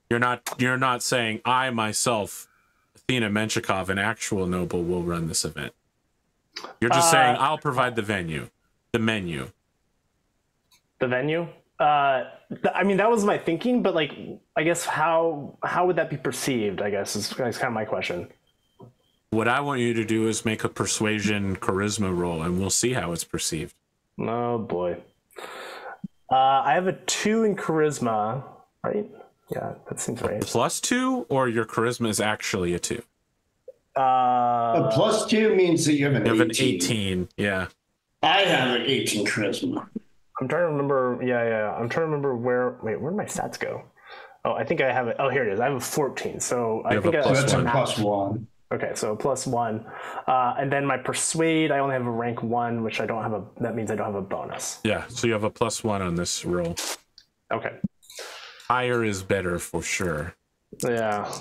You're not saying I myself, Athena Menshikov, an actual noble, will run this event. You're just saying I'll provide the venue, the menu. The venue? I mean, that was my thinking, but like, I guess how would that be perceived? I guess is kind of my question. What I want you to do is make a persuasion charisma roll, and we'll see how it's perceived. Oh boy. I have a 2 in charisma, right? Yeah, that seems right. +2, or your charisma is actually a 2? A +2 means that you have an 18. You have an 18, yeah. I have an 18 charisma. I'm trying to remember. Yeah. I'm trying to remember where. Wait, where did my stats go? Oh, I think I have it. Oh, here it is. I have a 14. So I think that's a +1. Okay, so +1, and then my persuade. I only have a rank 1, which I don't have a. That means I don't have a bonus. Yeah, so you have a +1 on this roll. Okay. Higher is better for sure. Yeah.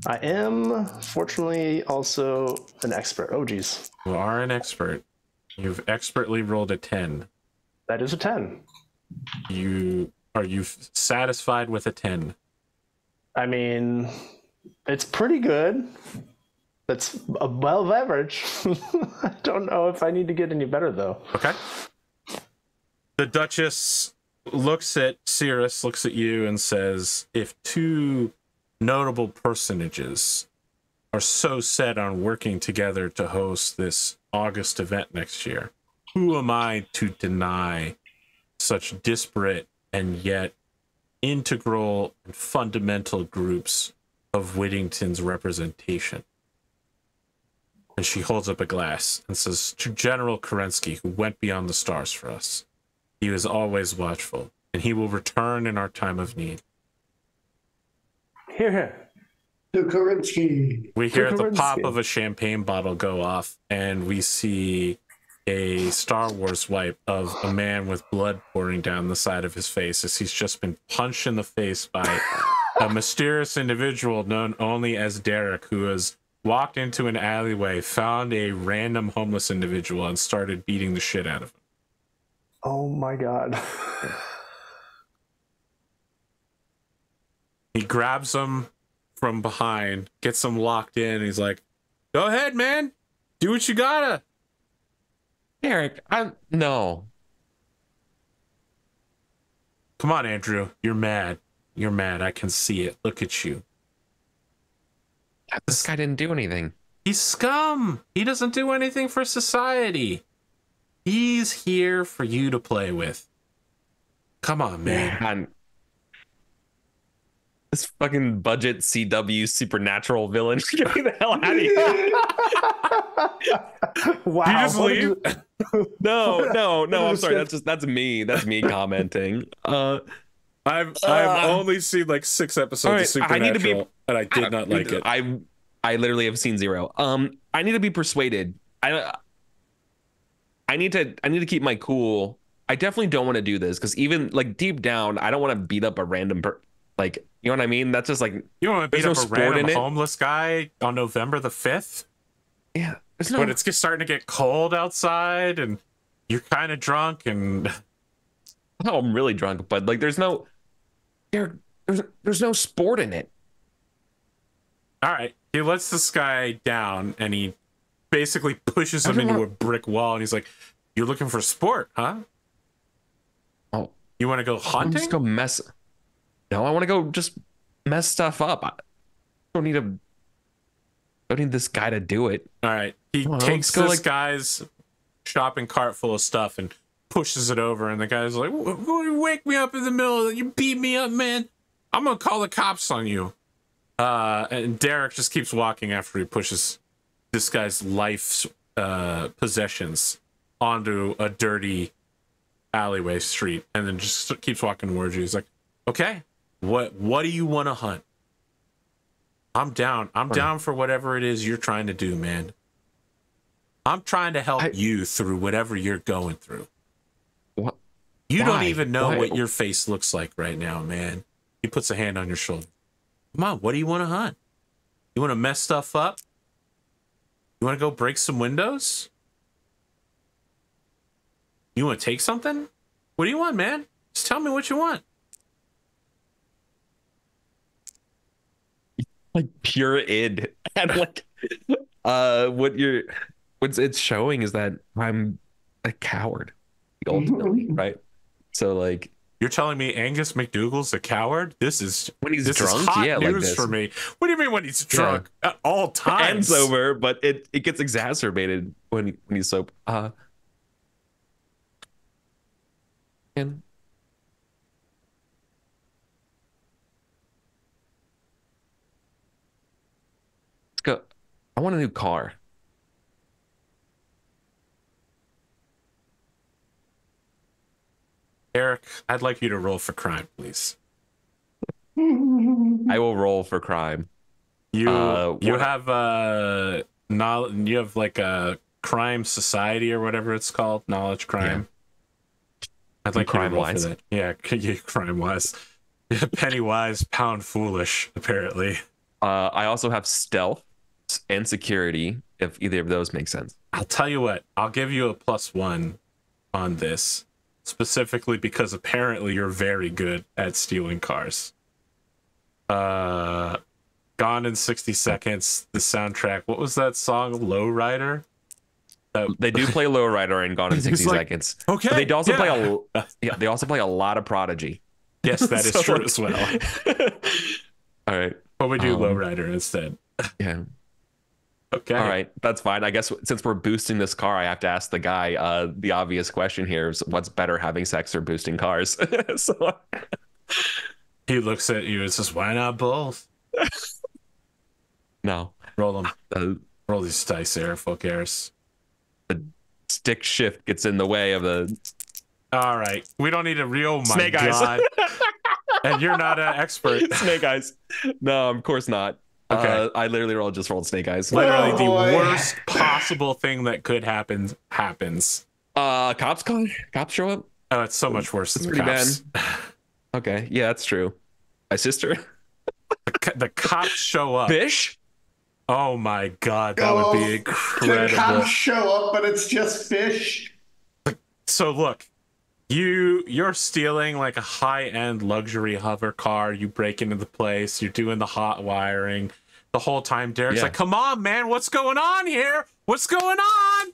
I am fortunately also an expert. Oh, geez. You are an expert. You've expertly rolled a 10. That is a 10. Are you satisfied with a 10? I mean, it's pretty good. That's above average. I don't know if I need to get any better though. Okay. The Duchess looks at Cirrus, looks at you, and says, if 2 notable personages are so set on working together to host this August event next year, who am I to deny such disparate and yet integral and fundamental groups of Whittington's representation. And she holds up a glass and says, to General Kerensky, who went beyond the stars for us. He was always watchful, and he will return in our time of need. Hear, hear. To Kerensky. We hear the pop of a champagne bottle go off, and we see a Star Wars wipe of a man with blood pouring down the side of his face as he's just been punched in the face by a mysterious individual known only as Derek, who has walked into an alleyway, found a random homeless individual, and started beating the shit out of him. Oh my god. He grabs him from behind, gets him locked in, and he's like, go ahead, man. Do what you gotta. Eric, no. Come on, Andrew. You're mad. You're mad. I can see it. Look at you. This guy didn't do anything. He's scum. He doesn't do anything for society. He's here for you to play with. Come on, man. This fucking budget CW supernatural villain. Get me the hell out of here. Wow. Did you just leave? No. I'm sorry. That's me. That's me commenting. I've only seen like 6 episodes of Supernatural, and I did not like it. I literally have seen 0. I need to be persuaded. I need to keep my cool. I definitely don't want to do this because even like deep down, I don't want to beat up a random like, you know what I mean? That's just like, you want to beat up a random homeless guy on November the 5th? Yeah. But it's just starting to get cold outside and you're kind of drunk and no, I'm really drunk, but like there's no sport in it. All right. He lets this guy down and he basically pushes him into a brick wall and he's like, you're looking for sport, huh? Oh, you want to go hunting? Just go mess. No, I want to go just mess stuff up. I don't need this guy to do it. All right. He takes this guy's shopping cart full of stuff and pushes it over, and the guy's like, wake me up in the middle. You beat me up, man. I'm going to call the cops on you. And Derek just keeps walking after he pushes this guy's life's possessions onto a dirty alleyway street, and then just keeps walking towards you. He's like, okay, what do you want to hunt? I'm down. I'm down for whatever it is you're trying to do, man. I'm trying to help you through whatever you're going through. What? You don't even know what your face looks like right now, man. He puts a hand on your shoulder. Come on, what do you want to hunt? You want to mess stuff up? You want to go break some windows? You want to take something? What do you want, man? Just tell me what you want. Like pure id. And like what it's showing is that I'm a coward, ultimately, right? So like, you're telling me Angus McDougall's a coward? This is when he's this drunk. Is hot yeah, news like this. For me. What do you mean when he's drunk? Yeah. At all times. And sober, but it gets exacerbated when he's sober. And let's go. I want a new car. Eric, I'd like you to roll for crime, please. I will roll for crime. You have like a crime society or whatever it's called, knowledge crime. Yeah. I'd like you to roll for that. Yeah, crime wise. Penny wise, pound foolish, apparently. I also have stealth and security, if either of those make sense. I'll tell you what, I'll give you a +1 on this. Specifically because apparently you're very good at stealing cars. Gone in 60 Seconds, the soundtrack. What was that song? Lowrider? They do play Lowrider in Gone in 60 Seconds. Okay. But they also play a lot of Prodigy. Yes, that is true as well. All right. But we do Lowrider instead. Yeah. Okay. All right, that's fine. I guess since we're boosting this car, I have to ask the guy the obvious question here is what's better, having sex or boosting cars? So he looks at you and says, why not both? No. Roll them. Roll these dice, EricVulgaris. The stick shift gets in the way of the. All right, we don't need a real. Snake God. eyes. And you're not an expert. Snake eyes. No, of course not. Okay. I literally just rolled snake eyes. Literally the worst possible thing that could happen happens. Cops show up. Oh, it's so much worse than pretty cops. bad. Okay, yeah, that's true. My sister. The cops show up. Fish. Oh my God, that would be incredible. The cops show up, but it's just fish. So look, you're stealing like a high-end luxury hover car. You break into the place. You're doing the hot wiring. The whole time, Derek's like, "Come on, man, what's going on here? What's going on?"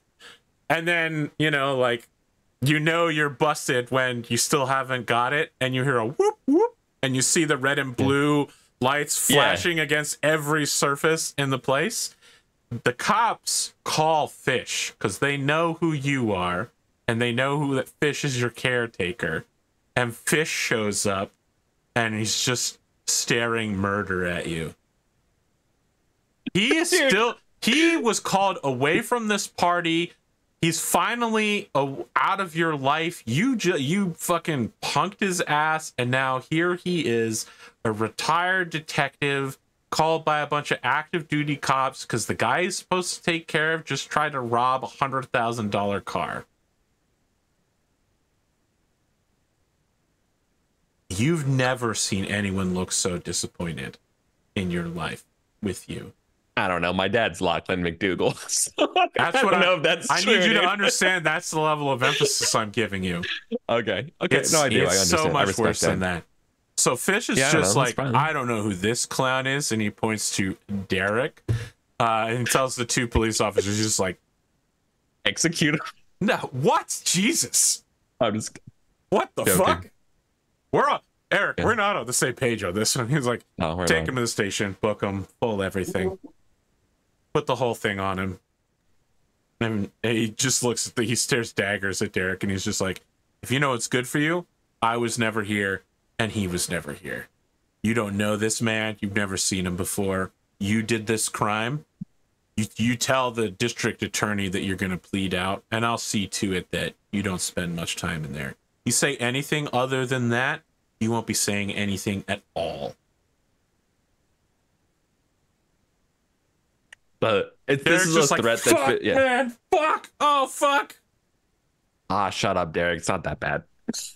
And then you're busted when you still haven't got it, and you hear a whoop whoop, and you see the red and blue lights flashing against every surface in the place. The cops call Fish because they know who you are. And they know that Fish is your caretaker. And Fish shows up and he's just staring murder at you. He is he was called away from this party. He's finally out of your life. You fucking punked his ass. And now here he is, a retired detective called by a bunch of active duty cops because the guy he's supposed to take care of just tried to rob a $100,000 car. You've never seen anyone look so disappointed in your life with you. I don't know. My dad's Lachlan McDougall. So that's what I know. If that's I true, need you to understand. That's the level of emphasis I'm giving you. Okay. No, I do. It's I understand. so much worse than that. So Fish is just like, I don't know who this clown is, and he points to Derek, and tells the two police officers, he's just like, execute him. No, what? Jesus. I'm just. What the fuck? Eric, we're not on the same page on this one. He's like, take him to the station, book him, pull everything, put the whole thing on him. And he just looks at he stares daggers at Derek, and he's just like, if you know what's good for you, I was never here, and he was never here. You don't know this man. You've never seen him before. You did this crime. You tell the district attorney that you're going to plead out, and I'll see to it that you don't spend much time in there. You say anything other than that, you won't be saying anything at all. But this is just a threat that fuck, man, fuck, oh fuck. Shut up, Derek. It's not that bad.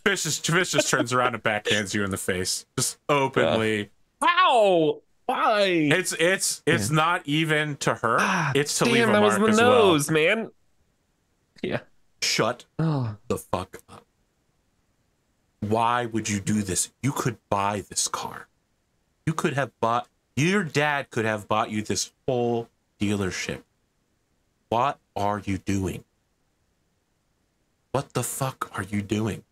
Fish just turns around and backhands you in the face, just openly. Ow! Why? It's not even to her. It's to leave a that mark was the as nose, well. Man. Yeah. Shut the fuck up. Why would you do this? You could buy this car. You could have bought. Your dad could have bought you this whole dealership. What are you doing? What the fuck are you doing?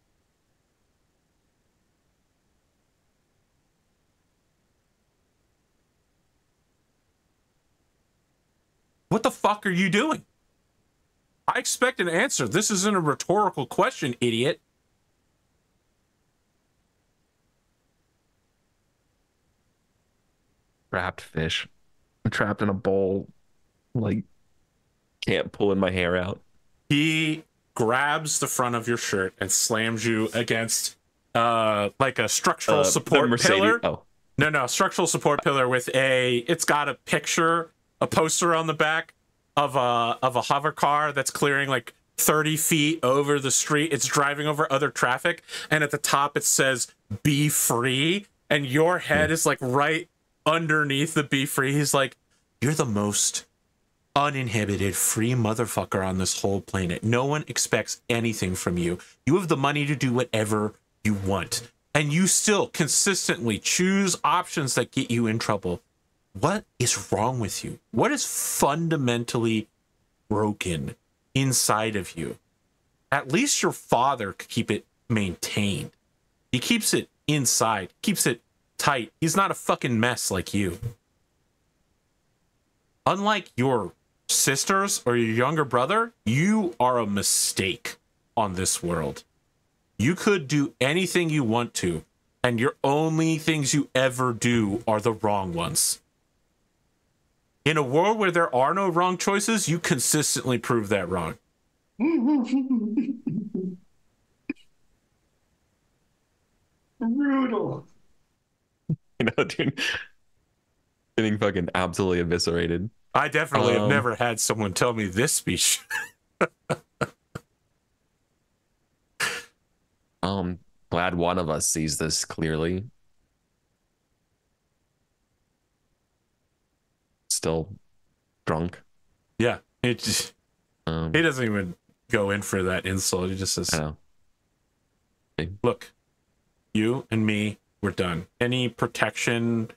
What the fuck are you doing? I expect an answer. This isn't a rhetorical question, idiot. Trapped fish. I'm trapped in a bowl. Like, can't pull my hair out. He grabs the front of your shirt and slams you against like a structural support pillar. No, structural support pillar with it's got a picture, a poster on the back of a hover car that's clearing like 30 feet over the street. It's driving over other traffic, and at the top it says "Be Free," and your head is like right underneath the "Be Free." He's like, you're the most uninhibited free motherfucker on this whole planet. No one expects anything from you. You have the money to do whatever you want, and you still consistently choose options that get you in trouble. What is wrong with you? What is fundamentally broken inside of you? At least your father could keep it maintained. He keeps it inside, keeps it tight. He's not a fucking mess like you. Unlike your sisters or your younger brother, you are a mistake on this world. You could do anything you want to, and your only things you ever do are the wrong ones. In a world where there are no wrong choices, you consistently prove that wrong. Brutal. You know, dude, getting fucking absolutely eviscerated. I definitely have never had someone tell me this speech. Glad one of us sees this clearly. Still drunk. Yeah, it just, he doesn't even go in for that insult. He just says, look, you and me, we're done. Any protection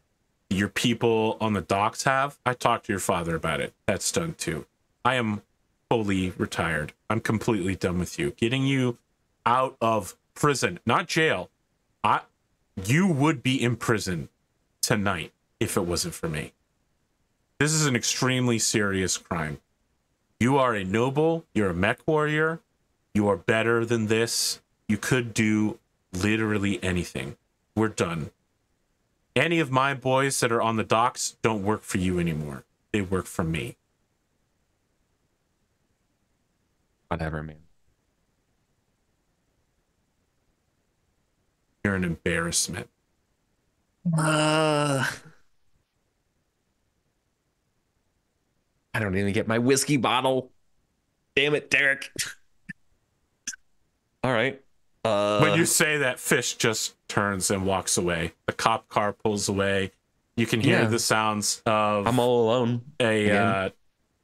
your people on the docks have, I talked to your father about it. That's done too. I am fully retired. I'm completely done with you. Getting you out of prison, not jail. You would be in prison tonight if it wasn't for me. This is an extremely serious crime. You are a noble. You're a Mechwarrior. You are better than this. You could do literally anything. We're done. Any of my boys that are on the docks don't work for you anymore. They work for me. Whatever, man. You're an embarrassment. I don't even get my whiskey bottle. Damn it, Derek. All right. When you say that, Fish just turns and walks away. The cop car pulls away. You can hear the sounds of I'm all alone.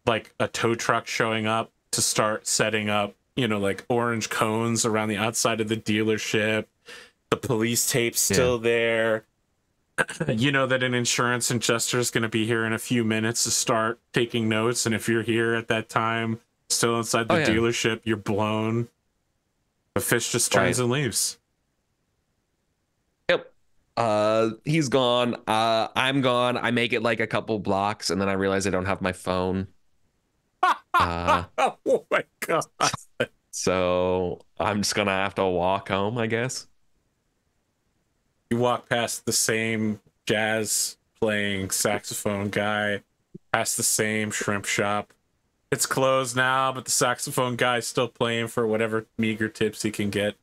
Like a tow truck showing up to start setting up, you know, like orange cones around the outside of the dealership. The police tape's still there. You know that an insurance adjuster is going to be here in a few minutes to start taking notes. And if you're here at that time, still inside the dealership, you're blown. The Fish just turns and leaves. Yep. He's gone. I'm gone. I make it like a couple blocks, and then I realize I don't have my phone. Oh my God. So I'm just going to have to walk home, I guess. You walk past the same jazz playing saxophone guy, past the same shrimp shop. It's closed now, but the saxophone guy's still playing for whatever meager tips he can get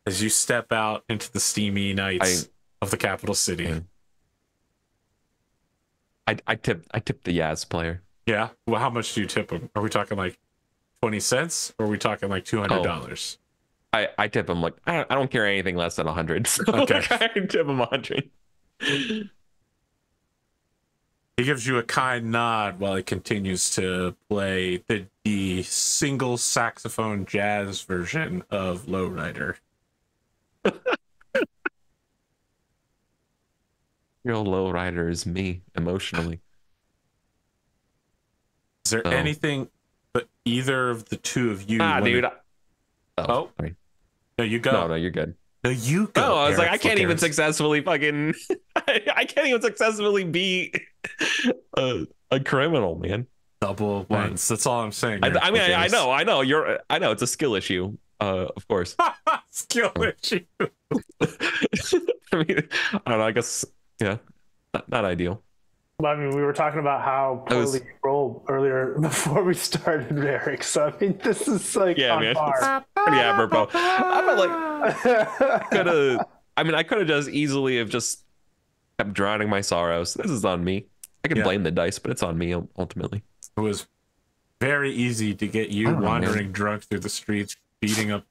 as you step out into the steamy nights of the capital city. I tip the jazz player. Yeah? Well, how much do you tip him? Are we talking like 20 cents or are we talking like $200? I tip him like I don't care anything less than 100. So okay. Like, I tip him 100. He gives you a kind nod while he continues to play the single saxophone jazz version of Lowrider. Real Lowrider is me emotionally. Is there anything but either of the two of you? Dude. Sorry. No, you go. No, you're good. No, you go. No, I was like, I can't even successfully fucking. I can't even successfully be a criminal, man. Double ones. That's all I'm saying. I mean, I know. I know it's a skill issue. Of course. Skill issue. I mean, I don't know. I guess, not ideal. Well, I mean, we were talking about how poorly you rolled earlier before we started, Eric. So I mean, this is like on par. Pretty apropos. I could have just easily have just kept drowning my sorrows. This is on me. I can blame the dice, but it's on me ultimately. It was very easy to get you wandering drunk through the streets, beating up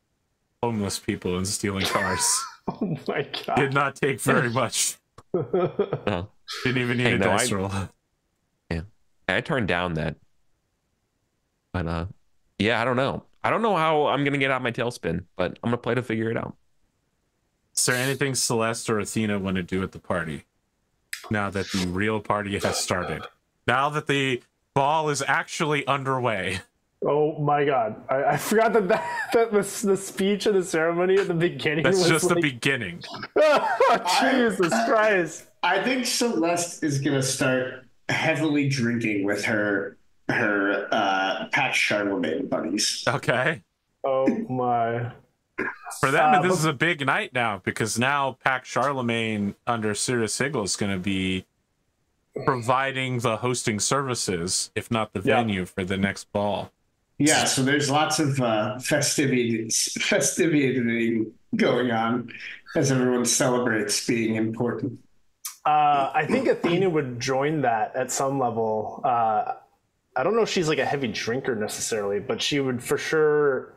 homeless people and stealing cars. Oh my God. Did not take very much. No. Didn't even need a dice roll. Yeah. I turned down that. But I don't know. I don't know how I'm gonna get out my tailspin, but I'm gonna play to figure it out. Is there anything Celeste or Athena want to do at the party? Now that the real party has started. Now that the ball is actually underway. Oh my God. I forgot that the speech and the ceremony at the beginning was just like... the beginning. Oh, Jesus Christ. I think Celeste is going to start heavily drinking with her Pat Charlemagne buddies. Okay. Oh my. For them, this is a big night now because now Pack Charlemagne under Cirrus Higgle is going to be providing the hosting services, if not the venue for the next ball. Yeah, so there's lots of festivity going on as everyone celebrates being important. I think Athena would join that at some level. I don't know if she's like a heavy drinker necessarily, but she would for sure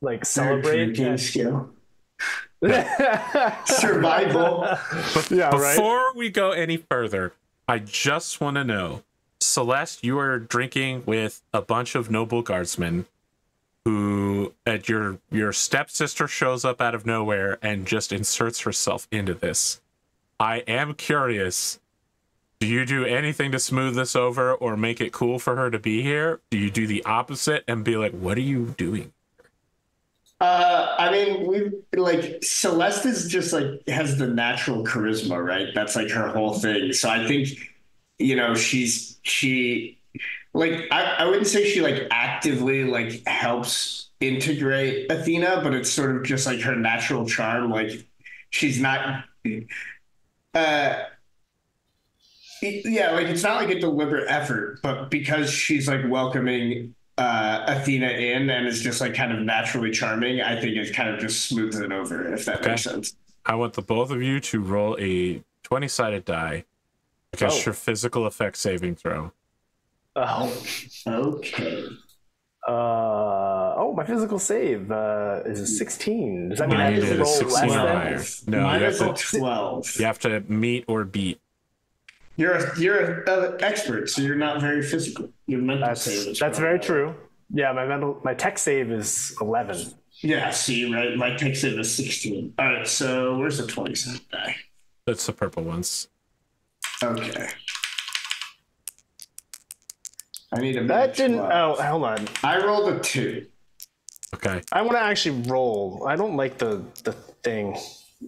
like celebrate. Drinking skill. Survival. Before we go any further, I just want to know, Celeste, you are drinking with a bunch of noble guardsmen who your stepsister shows up out of nowhere and just inserts herself into this. I am curious, do you do anything to smooth this over or make it cool for her to be here? Do you do the opposite and be like, what are you doing? I mean, Celeste is just like has the natural charisma, right? That's like her whole thing. So I think, you know, she like, I wouldn't say she like actively like helps integrate Athena, but it's sort of just like her natural charm. Like she's not, yeah, like it's not like a deliberate effort, but because she's like welcoming Athena in and is just like kind of naturally charming, I think it kind of just smooths it over, if that makes sense. I want the both of you to roll a 20-sided die against your physical effect saving throw. Oh, okay. My physical save is a 16. Does that mean I need just a roll 16 or higher? less? No, mine you is have a to 12. You have to meet or beat. You're an expert, so you're not very physical. Your mental save is that's very true. Yeah, my tech save is 11. Yeah, see, right? My tech save is 16. All right, so where's the 20-sided die? That's the purple ones. Okay. I need a That didn't. 12. Oh, hold on. I rolled a 2. Okay. I want to actually roll. I don't like the thing.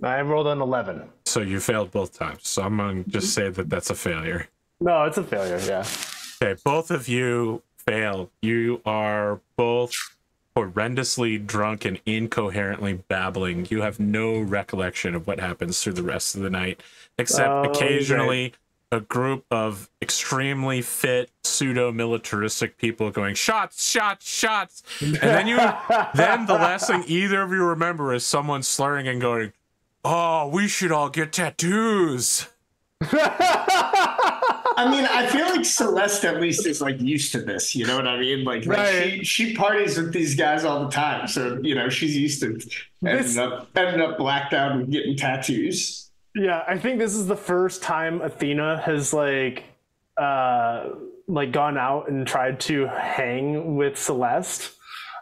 I rolled an 11. So you failed both times. So I'm going to just say that that's a failure. No, it's a failure, yeah. Okay, both of you failed. You are both horrendously drunk and incoherently babbling. You have no recollection of what happens through the rest of the night, except occasionally a group of extremely fit pseudo-militaristic people going shots, shots, shots. And then then the last thing either of you remember is someone slurring and going, "Oh, we should all get tattoos." I mean, I feel like Celeste at least is like used to this. You know what I mean? Like she parties with these guys all the time, so you know she's used to ending up blacked out and getting tattoos. Yeah, I think this is the first time Athena has like gone out and tried to hang with Celeste.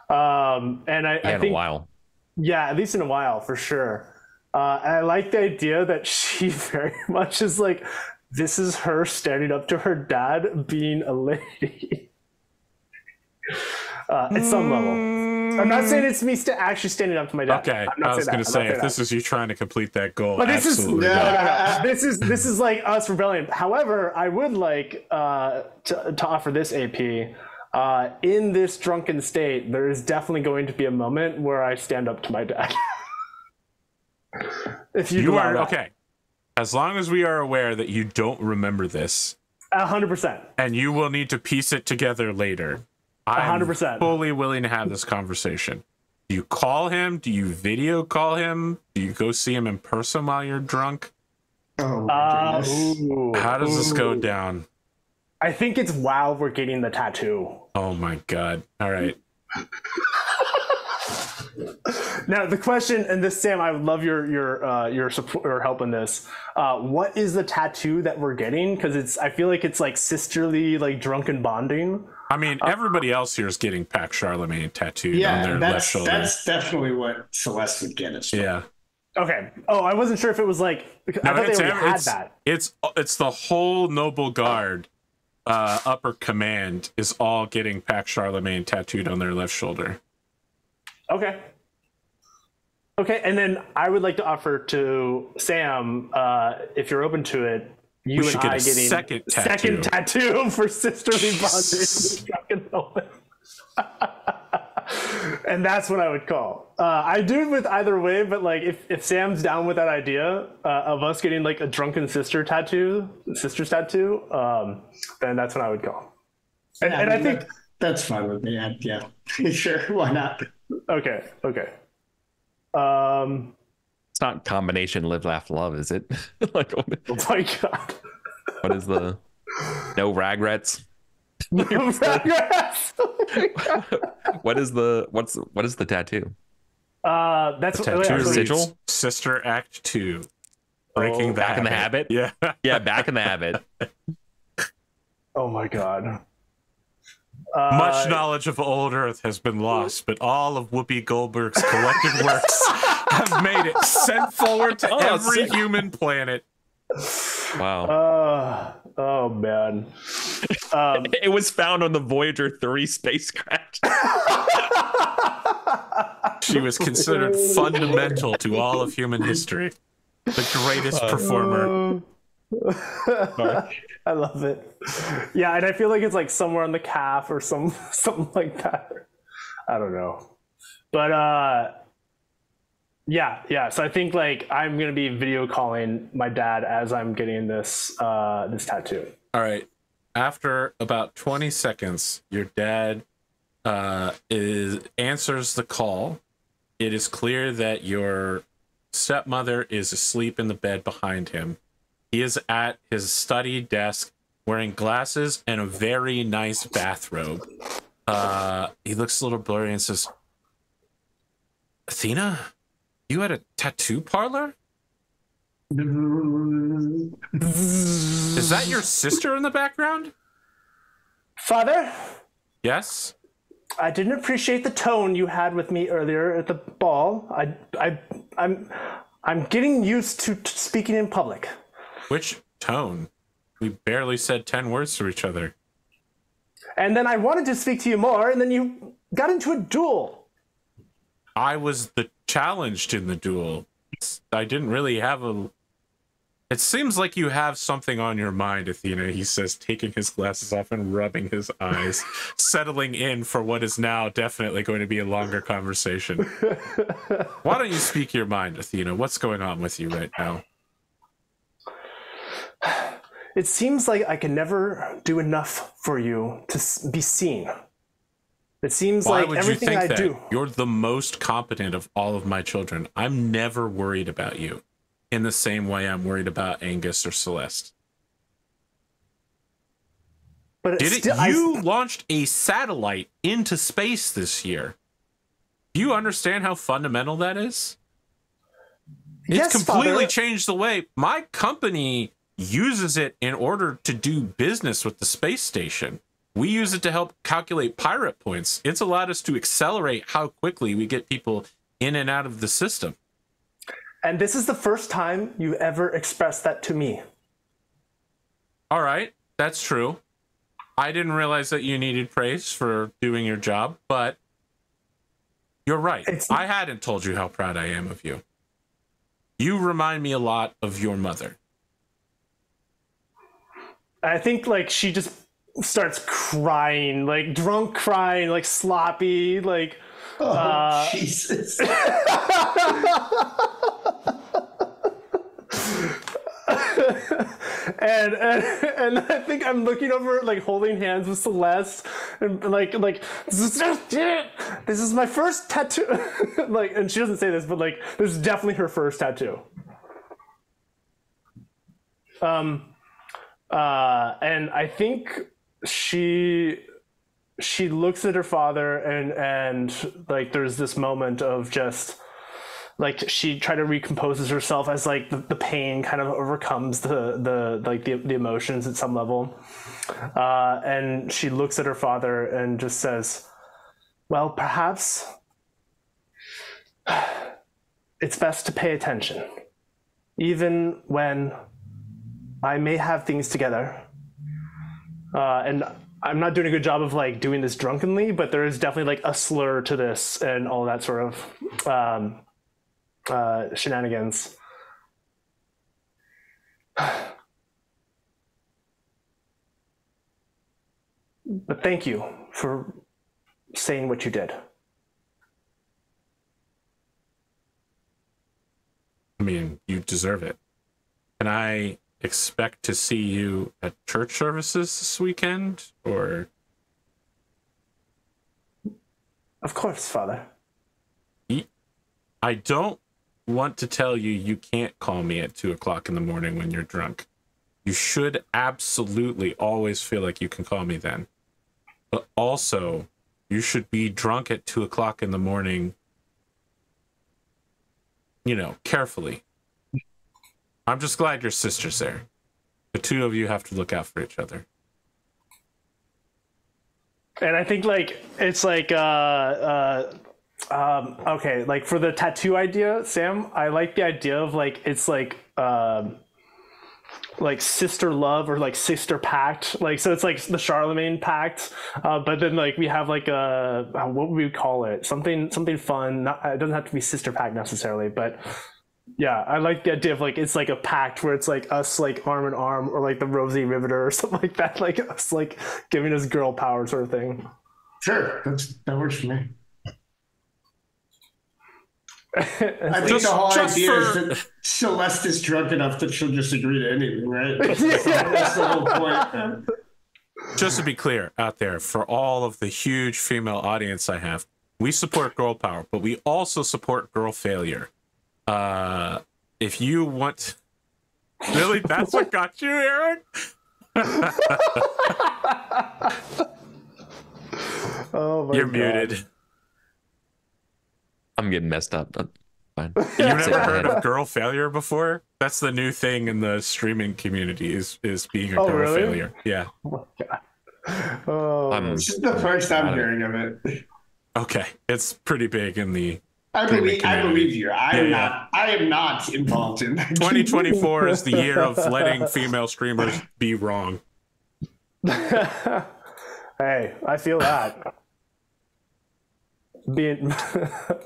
And I think in a while. Yeah, at least in a while for sure. And I like the idea that she very much is like, this is her standing up to her dad being a lady. At some level. I'm not saying it's me actually standing up to my dad. Okay, I was going to say, if this is you trying to complete that goal, but this absolutely. this is like us rebellion. However, I would like to offer this AP. In this drunken state, there is definitely going to be a moment where I stand up to my dad. If you are okay, as long as we are aware that you don't remember this, 100%, and you will need to piece it together later. 100%. I'm fully willing to have this conversation. Do you call him? Do you video call him? Do you go see him in person while you're drunk? Oh my goodness. How does this go down? I think it's while we're getting the tattoo. Oh my god! All right. Now the question, and this, Sam, I would love your support or help in this. What is the tattoo that we're getting? Because I feel like it's like sisterly, like drunken bonding. I mean, everybody else here is getting Pax Charlemagne tattooed on their left shoulder. That's definitely what Celeste would get us. Yeah. Okay. Oh, I wasn't sure if it was like. I thought they already had that. It's the whole noble guard, upper command is all getting Pax Charlemagne tattooed on their left shoulder. Okay. Okay, and then I would like to offer to Sam, if you're open to it, you and I getting second tattoo for sisterly bonding. And that's what I would call. I do it with either way, but like if Sam's down with that idea of us getting like a drunken sister's tattoo, then that's what I would call. And I think that's fine with me. Yeah, sure, why not? Okay. It's not combination live, laugh, love, is it? Like, oh my god. What is the no regrets? No regrets. What is the tattoo? That's the tattoo sigil. Sister Act 2. Breaking back in the habit. Yeah. Yeah, back in the habit. Oh my god. Much knowledge of old Earth has been lost, but all of Whoopi Goldberg's collected works have made it sent forward to every human planet. Wow. Oh man. It was found on the Voyager 3 spacecraft. She was considered fundamental to all of human history. The greatest performer. I love it. Yeah, and I feel like it's like somewhere on the calf or something like that. I don't know. But yeah. So I think like I'm gonna be video calling my dad as I'm getting this tattoo. All right. After about 20 seconds, your dad answers the call. It is clear that your stepmother is asleep in the bed behind him. He is at his study desk wearing glasses and a very nice bathrobe. He looks a little blurry and says, Athena, you had a tattoo parlor? Is that your sister in the background? Father? Yes? I didn't appreciate the tone you had with me earlier at the ball. I'm getting used to speaking in public. Which tone? We barely said 10 words to each other. And then I wanted to speak to you more, and then you got into a duel. I was the challenged in the duel. I didn't really have a... It seems like you have something on your mind, Athena, he says, taking his glasses off and rubbing his eyes, settling in for what is now definitely going to be a longer conversation. Why don't you speak your mind, Athena? What's going on with you right now? It seems like I can never do enough for you to be seen. It seems like everything I do. You're the most competent of all of my children. I'm never worried about you in the same way I'm worried about Angus or Celeste. But you launched a satellite into space this year. Do you understand how fundamental that is? Yes, it's completely Father. changed the way my company uses it in order to do business with the space station. We use it to help calculate pirate points. It's allowed us to accelerate how quickly we get people in and out of the system. And this is the first time you ever expressed that to me. All right, that's true. I didn't realize that you needed praise for doing your job, but you're right. I hadn't told you how proud I am of you. You remind me a lot of your mother. I think like she just starts crying, like drunk crying, like sloppy, like Jesus. and I think I'm looking over, like holding hands with Celeste, and like this is my first tattoo. Like, and she doesn't say this, but like this is definitely her first tattoo. And I think she looks at her father and like there's this moment of just like she try to recomposes herself as like the pain kind of overcomes the emotions at some level, and she looks at her father and just says, well, perhaps it's best to pay attention even when I may have things together, and I'm not doing a good job of like doing this drunkenly, but there is definitely like a slur to this and all that sort of shenanigans. But thank you for saying what you did. deserve it. Can I expect to see you at church services this weekend, or? Of course, Father. I don't want to tell you you can't call me at 2 o'clock in the morning when you're drunk. You should absolutely always feel like you can call me then. But also, you should be drunk at 2 o'clock in the morning, you know, carefully. I'm just glad your sister's there. The two of you have to look out for each other. And I think like it's like okay, like for the tattoo idea, Sam, I like the idea of like it's like sister love or like sister pact, like so it's like the Charlemagne pact, but then like we have like a what would we call it, something fun. Not, it doesn't have to be sister pact necessarily, but yeah, I like the idea of like it's like a pact where it's like us like arm in arm, or like the Rosie Riveter or something like that, like us like giving us girl power sort of thing. Sure, that works for me. I think the whole idea is that Celeste is drunk enough that she'll just agree to anything, right? That's the whole point. Just to be clear out there, for all of the huge female audience I have, we support girl power, but we also support girl failure. If you want... Really? That's what got you, Eric? Oh my You're God. muted. I'm getting messed up. That's fine. You've never heard of girl failure before? That's the new thing in the streaming community is being a girl really? failure. Yeah. Oh my God. Oh, This is the first I'm hearing of it. Okay. It's pretty big in the I streaming community. believe you. I am not involved in that. 2024 is the year of letting female streamers be wrong. hey, I feel that. Being,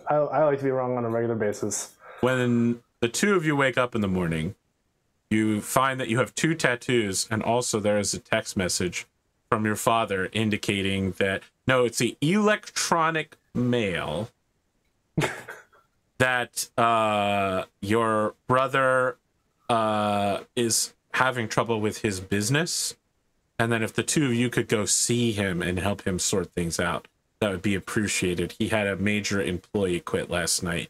I like to be wrong on a regular basis. When the two of you wake up in the morning, you find that you have 2 tattoos, and also there is a text message from your father indicating that, no, it's the electronic mail that your brother is having trouble with his business, and then if the two of you could go see him and help him sort things out, that would be appreciated. He had a major employee quit last night.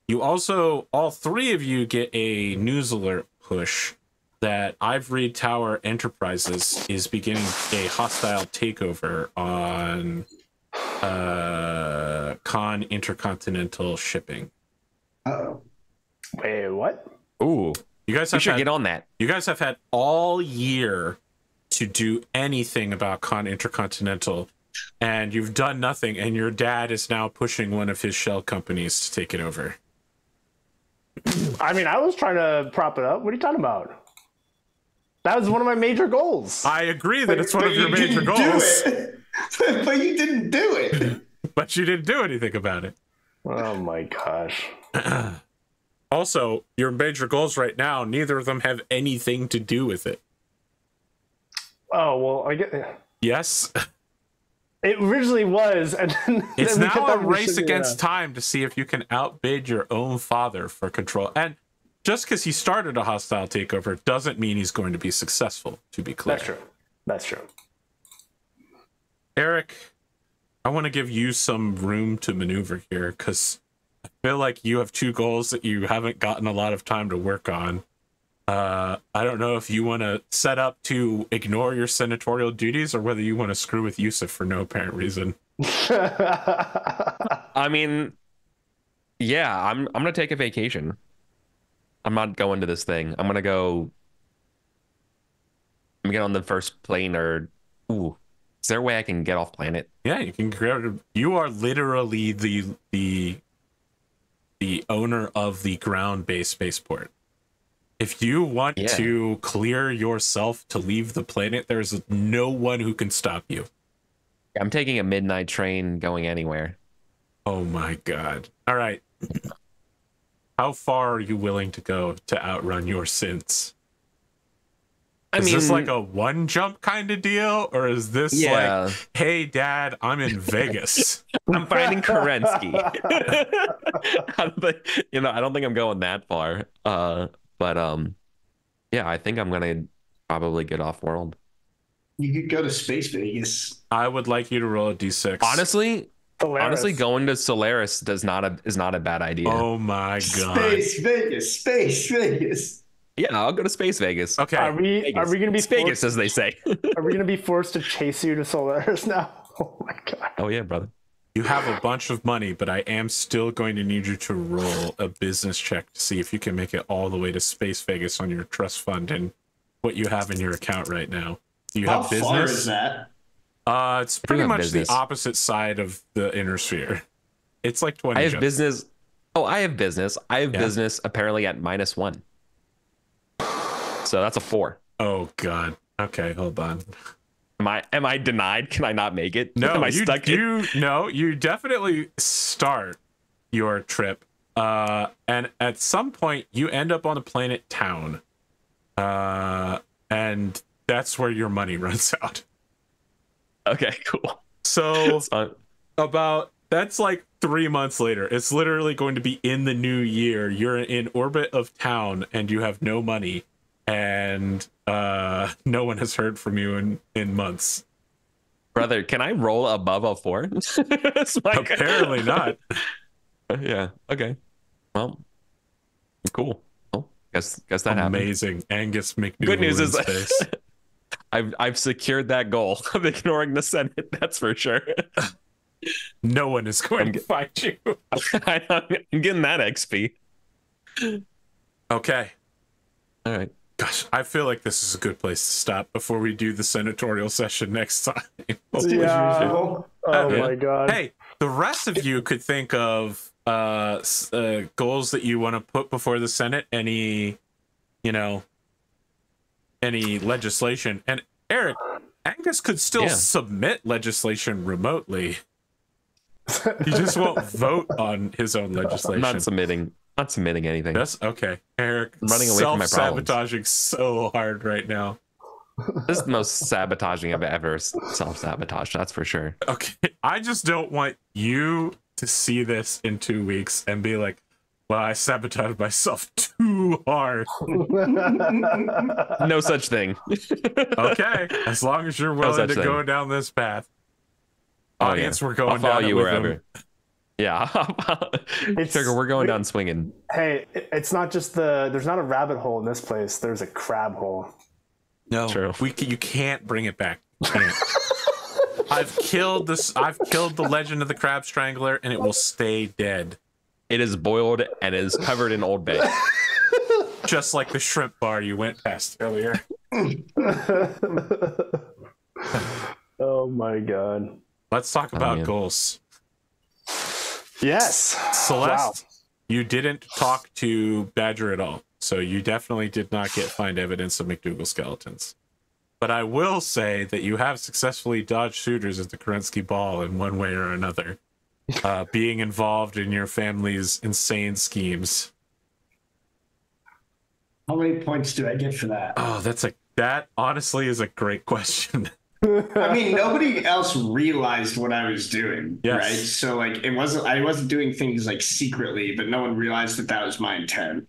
You also, all 3 of you get a news alert push that Ivory Tower Enterprises is beginning a hostile takeover on Con Intercontinental Shipping. Uh-oh. Wait, what? Ooh, You guys we have should get on that. You guys have had all year to do anything about Con Intercontinental, and you've done nothing, and your dad is now pushing one of his shell companies to take it over. I mean, I was trying to prop it up. What are you talking about? That was one of my major goals. I agree that it's one of your major goals. But you didn't do it. But you didn't do anything about it. Oh my gosh. Also, your major goals right now, neither of them have anything to do with it. Oh, well, I get... Yes? It originally was, and then... It's then now a race against time to see if you can outbid your own father for control. And just because he started a hostile takeover doesn't mean he's going to be successful, to be clear. That's true. That's true. Eric, I want to give you some room to maneuver here, because I feel like you have 2 goals that you haven't gotten a lot of time to work on. I don't know if you want to set up to ignore your senatorial duties or whether you want to screw with Yusuf for no apparent reason. I mean, yeah, I'm gonna take a vacation. I'm not going to this thing. I'm gonna get on the first plane, or ooh, is there a way I can get off planet? Yeah, you can. You are literally the owner of the ground-based spaceport. If you want to clear yourself to leave the planet, there's no one who can stop you. I'm taking a midnight train going anywhere. Oh my god. All right. How far are you willing to go to outrun your sins? Is this like a one jump kind of deal? Or is this like, hey, Dad, I'm in Vegas? I'm finding Kerensky. But, I don't think I'm going that far. But yeah, I think I'm gonna probably get off world. You could go to Space Vegas. I would like you to roll a d6. Honestly, going to Solaris is not a bad idea. Oh my god. Space Vegas, Space Vegas. Yeah, I'll go to Space Vegas. Okay. Are we going to be Vegas, as they say? Are we going to be forced to chase you to Solaris now? Oh my god. Oh yeah, brother. You have a bunch of money, but I am still going to need you to roll a business check to see if you can make it all the way to Space Vegas on your trust fund and what you have in your account right now. Do you have business? How far is that? It's pretty much the opposite side of the inner sphere. It's like 20. I have business. Oh, I have business. I have business apparently at -1. So that's a 4. Oh god. Okay, hold on. Am I denied? Can I not make it? No, am I stuck in? No, you definitely start your trip. And at some point you end up on the planet Town. And that's where your money runs out. Okay, cool. So that's like 3 months later. It's literally going to be in the new year. You're in orbit of Town and you have no money, and no one has heard from you in months. Brother, can I roll above a 4? Apparently not. Yeah. Okay. Well, cool. Well, guess that happened. Amazing. Angus McDougall. Good news is I've secured that goal of ignoring the Senate. That's for sure. No one is going to find you. I'm getting that XP. Okay. All right. Gosh, I feel like this is a good place to stop before we do the senatorial session next time. Yeah. Oh my god. Hey, the rest of you could think of goals that you want to put before the Senate. Any legislation. And Eric, Angus could still submit legislation remotely. He just won't vote on his own legislation. I'm not submitting anything. That's okay. Eric, I'm running away from my problems. Sabotaging so hard right now. This is the most sabotaging I've ever self-sabotaged, that's for sure. Okay, I just don't want you to see this in 2 weeks and be like, well, I sabotaged myself too hard. No such thing. Okay, as long as you're willing to go down this path. Audience, we're going down you wherever. Them. Yeah, we're going down swinging. Hey, it's not just there's not a rabbit hole in this place. There's a crab hole. No, true. You can't bring it back. I've killed the legend of the crab strangler, and it will stay dead. It is boiled and is covered in Old Bay. Just like the shrimp bar you went past earlier. Oh my god. Let's talk about goals. Yes. Celeste, you didn't talk to Badger at all, so you definitely did not find evidence of McDougall skeletons. But I will say that you have successfully dodged shooters at the Kerensky Ball in one way or another, being involved in your family's insane schemes. How many points do I get for that? Oh, that honestly is a great question. I mean, nobody else realized what I was doing, right? So like, I wasn't doing things like secretly, but no one realized that was my intent.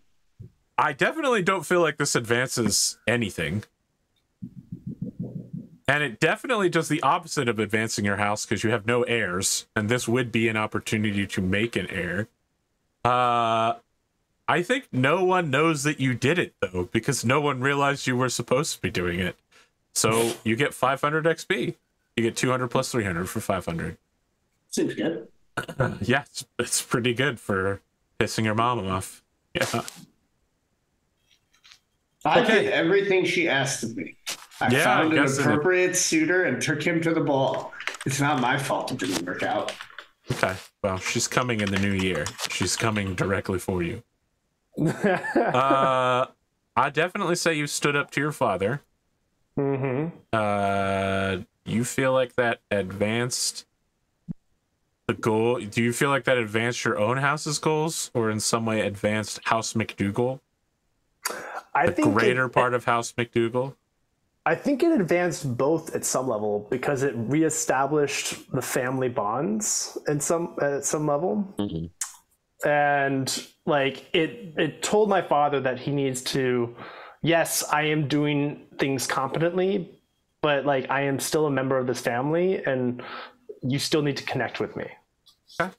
I definitely don't feel like this advances anything. And it definitely does the opposite of advancing your house, because you have no heirs, and this would be an opportunity to make an heir. I think no one knows that you did it, though, because no one realized you were supposed to be doing it. So you get 500 XP. You get 200 plus 300 for 500. Seems good. Yeah, it's pretty good for pissing your mom off. Yeah. I did everything she asked of me. I found an appropriate suitor and took him to the ball. It's not my fault it didn't work out. Okay. Well, she's coming in the new year. She's coming directly for you. I definitely say you stood up to your father. Mm-hmm. You feel like that advanced the goal? Do you feel like that advanced your own house's goals, or in some way advanced House McDougall? I think greater part of House McDougall? I think it advanced both at some level, because it reestablished the family bonds at some level. Mm-hmm. and like it told my father that he needs to, yes, I am doing things competently, but like I am still a member of this family and you still need to connect with me. Okay.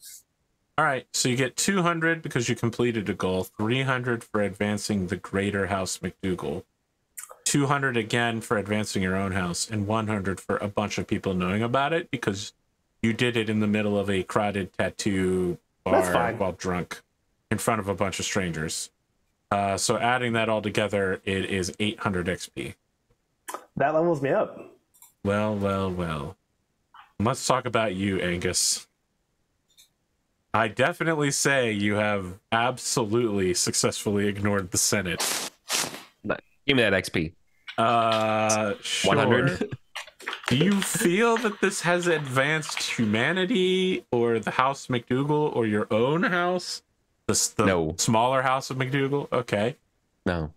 All right, so you get 200 because you completed a goal, 300 for advancing the Greater House McDougall, 200 again for advancing your own house, and 100 for a bunch of people knowing about it because you did it in the middle of a crowded tattoo bar while drunk in front of a bunch of strangers. So adding that all together, it is 800 XP. That levels me up. Well. Let's talk about you, Angus. I definitely say you have absolutely successfully ignored the Senate. Give me that XP. Sure. 100. Do you feel that this has advanced humanity or the House McDougall or your own house? The smaller House of McDougall? Okay. No.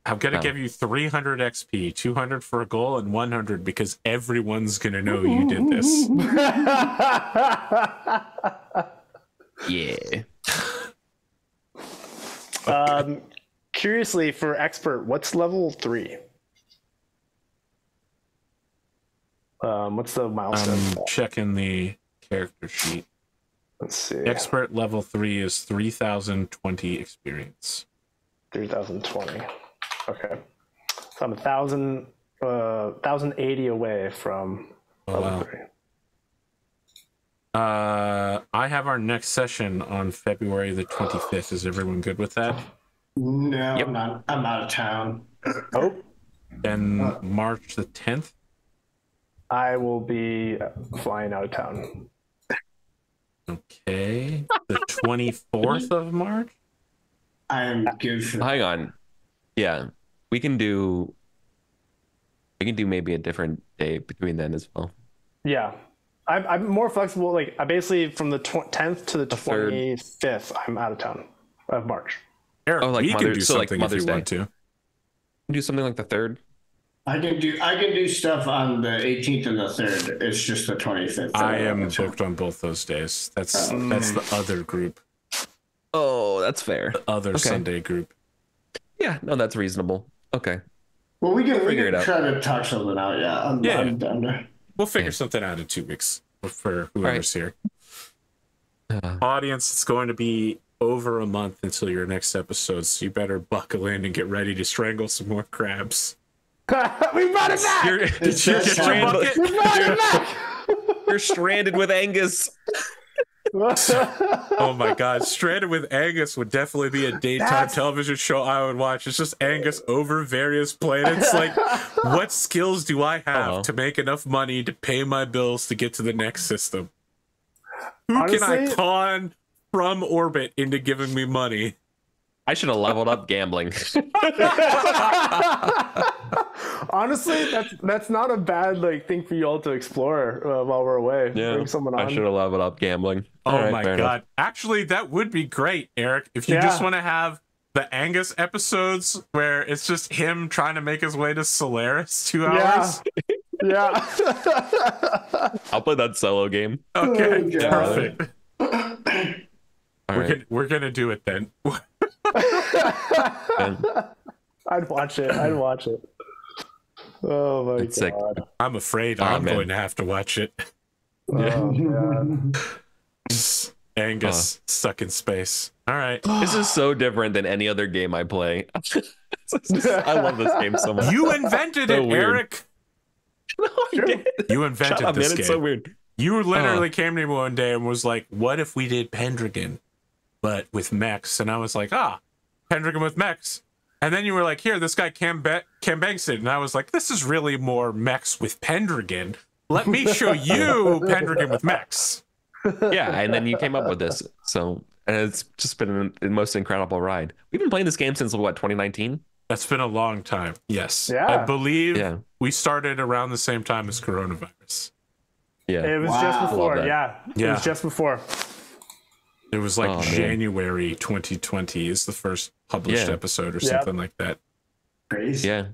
I'm going to give you 300 XP, 200 for a goal, and 100 because everyone's going to know you did this. Yeah. Curiously, for expert, what's level 3? What's the milestone? I'm checking the character sheet. Let's see. Expert level 3 is 3020 experience. 3020. Okay. So I'm 1080 away from level 3. I have our next session on February the 25th. Is everyone good with that? No, yep. I'm out of town. Oh. And March the 10th? I will be flying out of town. Okay. The 24th of March? I am good for... Hang on. Yeah. We can do maybe a different day between then as well. Yeah. I'm more flexible. Like, I basically, from the 10th to the 25th, I'm out of town of March. Eric, we can do something if you want to. Do something like the 3rd. I can do stuff on the 18th and the 3rd. It's just the 25th. I am booked on both those days. That's the other group. Oh, that's fair. The other Sunday group. Yeah, no, that's reasonable. Okay. Well, we can try to talk something out. Yeah, I'm down there. We'll figure something out in 2 weeks for whoever's here. Audience, it's going to be over a month until your next episode, so you better buckle in and get ready to strangle some more crabs. We brought it back! Did you get your bucket? We brought it back! You're stranded with Angus. Oh my god, Stranded with Angus would definitely be a daytime television show I would watch. It's just Angus over various planets. Like, what skills do I have to make enough money to pay my bills to get to the next system? Who can I con from orbit into giving me money? I should have leveled up gambling. Honestly, that's not a bad thing for y'all to explore while we're away. Yeah, bring someone on. I should have leveled up gambling. Oh my god! Enough. Actually, that would be great, Eric. If you just want to have the Angus episodes where it's just him trying to make his way to Solaris 2 hours. Yeah. I'll play that solo game. Okay, perfect. We're gonna do it then. I'd watch it. Oh my god. Sick. I'm afraid I'm going to have to watch it. Oh man. Angus stuck in space. All right. This is so different than any other game I play. I love this game so much. You invented it, weird. Eric. No, I did. You invented this game. It's so weird. You literally came to me one day and was like, what if we did Pendragon, but with mechs? And I was like, Pendragon with mechs. And then you were like, here, this guy Cam Banks it. And I was like, this is really more mechs with Pendragon. Let me show you Pendragon with mechs. Yeah, and then you came up with this. So, and it's just been the most incredible ride. We've been playing this game since, what, 2019? That's been a long time. Yes. Yeah. I believe we started around the same time as coronavirus. Yeah. It was just before. Yeah. It was just before. It was like January 2020 is the first published episode or something like that. Crazy. Yeah.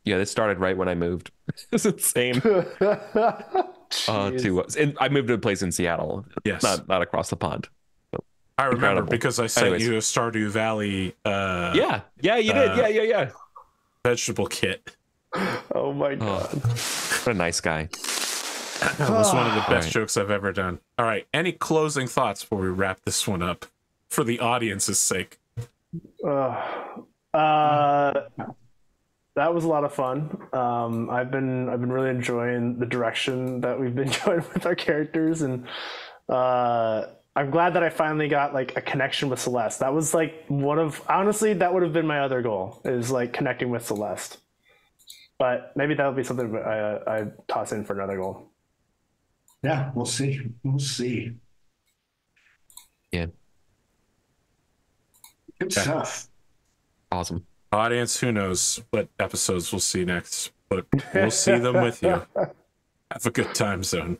Yeah, it started right when I moved. It's insane. and I moved to a place in Seattle. Yes, not across the pond. So, I remember incredible. because I sent you a Stardew Valley. Yeah, you did. Yeah. Vegetable kit. Oh my god! What a nice guy. That was one of the best jokes I've ever done. All right, any closing thoughts before we wrap this one up, for the audience's sake? That was a lot of fun. I've been really enjoying the direction that we've been going with our characters, and I'm glad that I finally got like a connection with Celeste. That was like honestly, that would have been my other goal, is like connecting with Celeste. But maybe that'll be something I toss in for another goal. Yeah, we'll see. We'll see. Yeah. Good stuff. Awesome. Audience, who knows what episodes we'll see next, but we'll see them with you. Have a good time, Zone.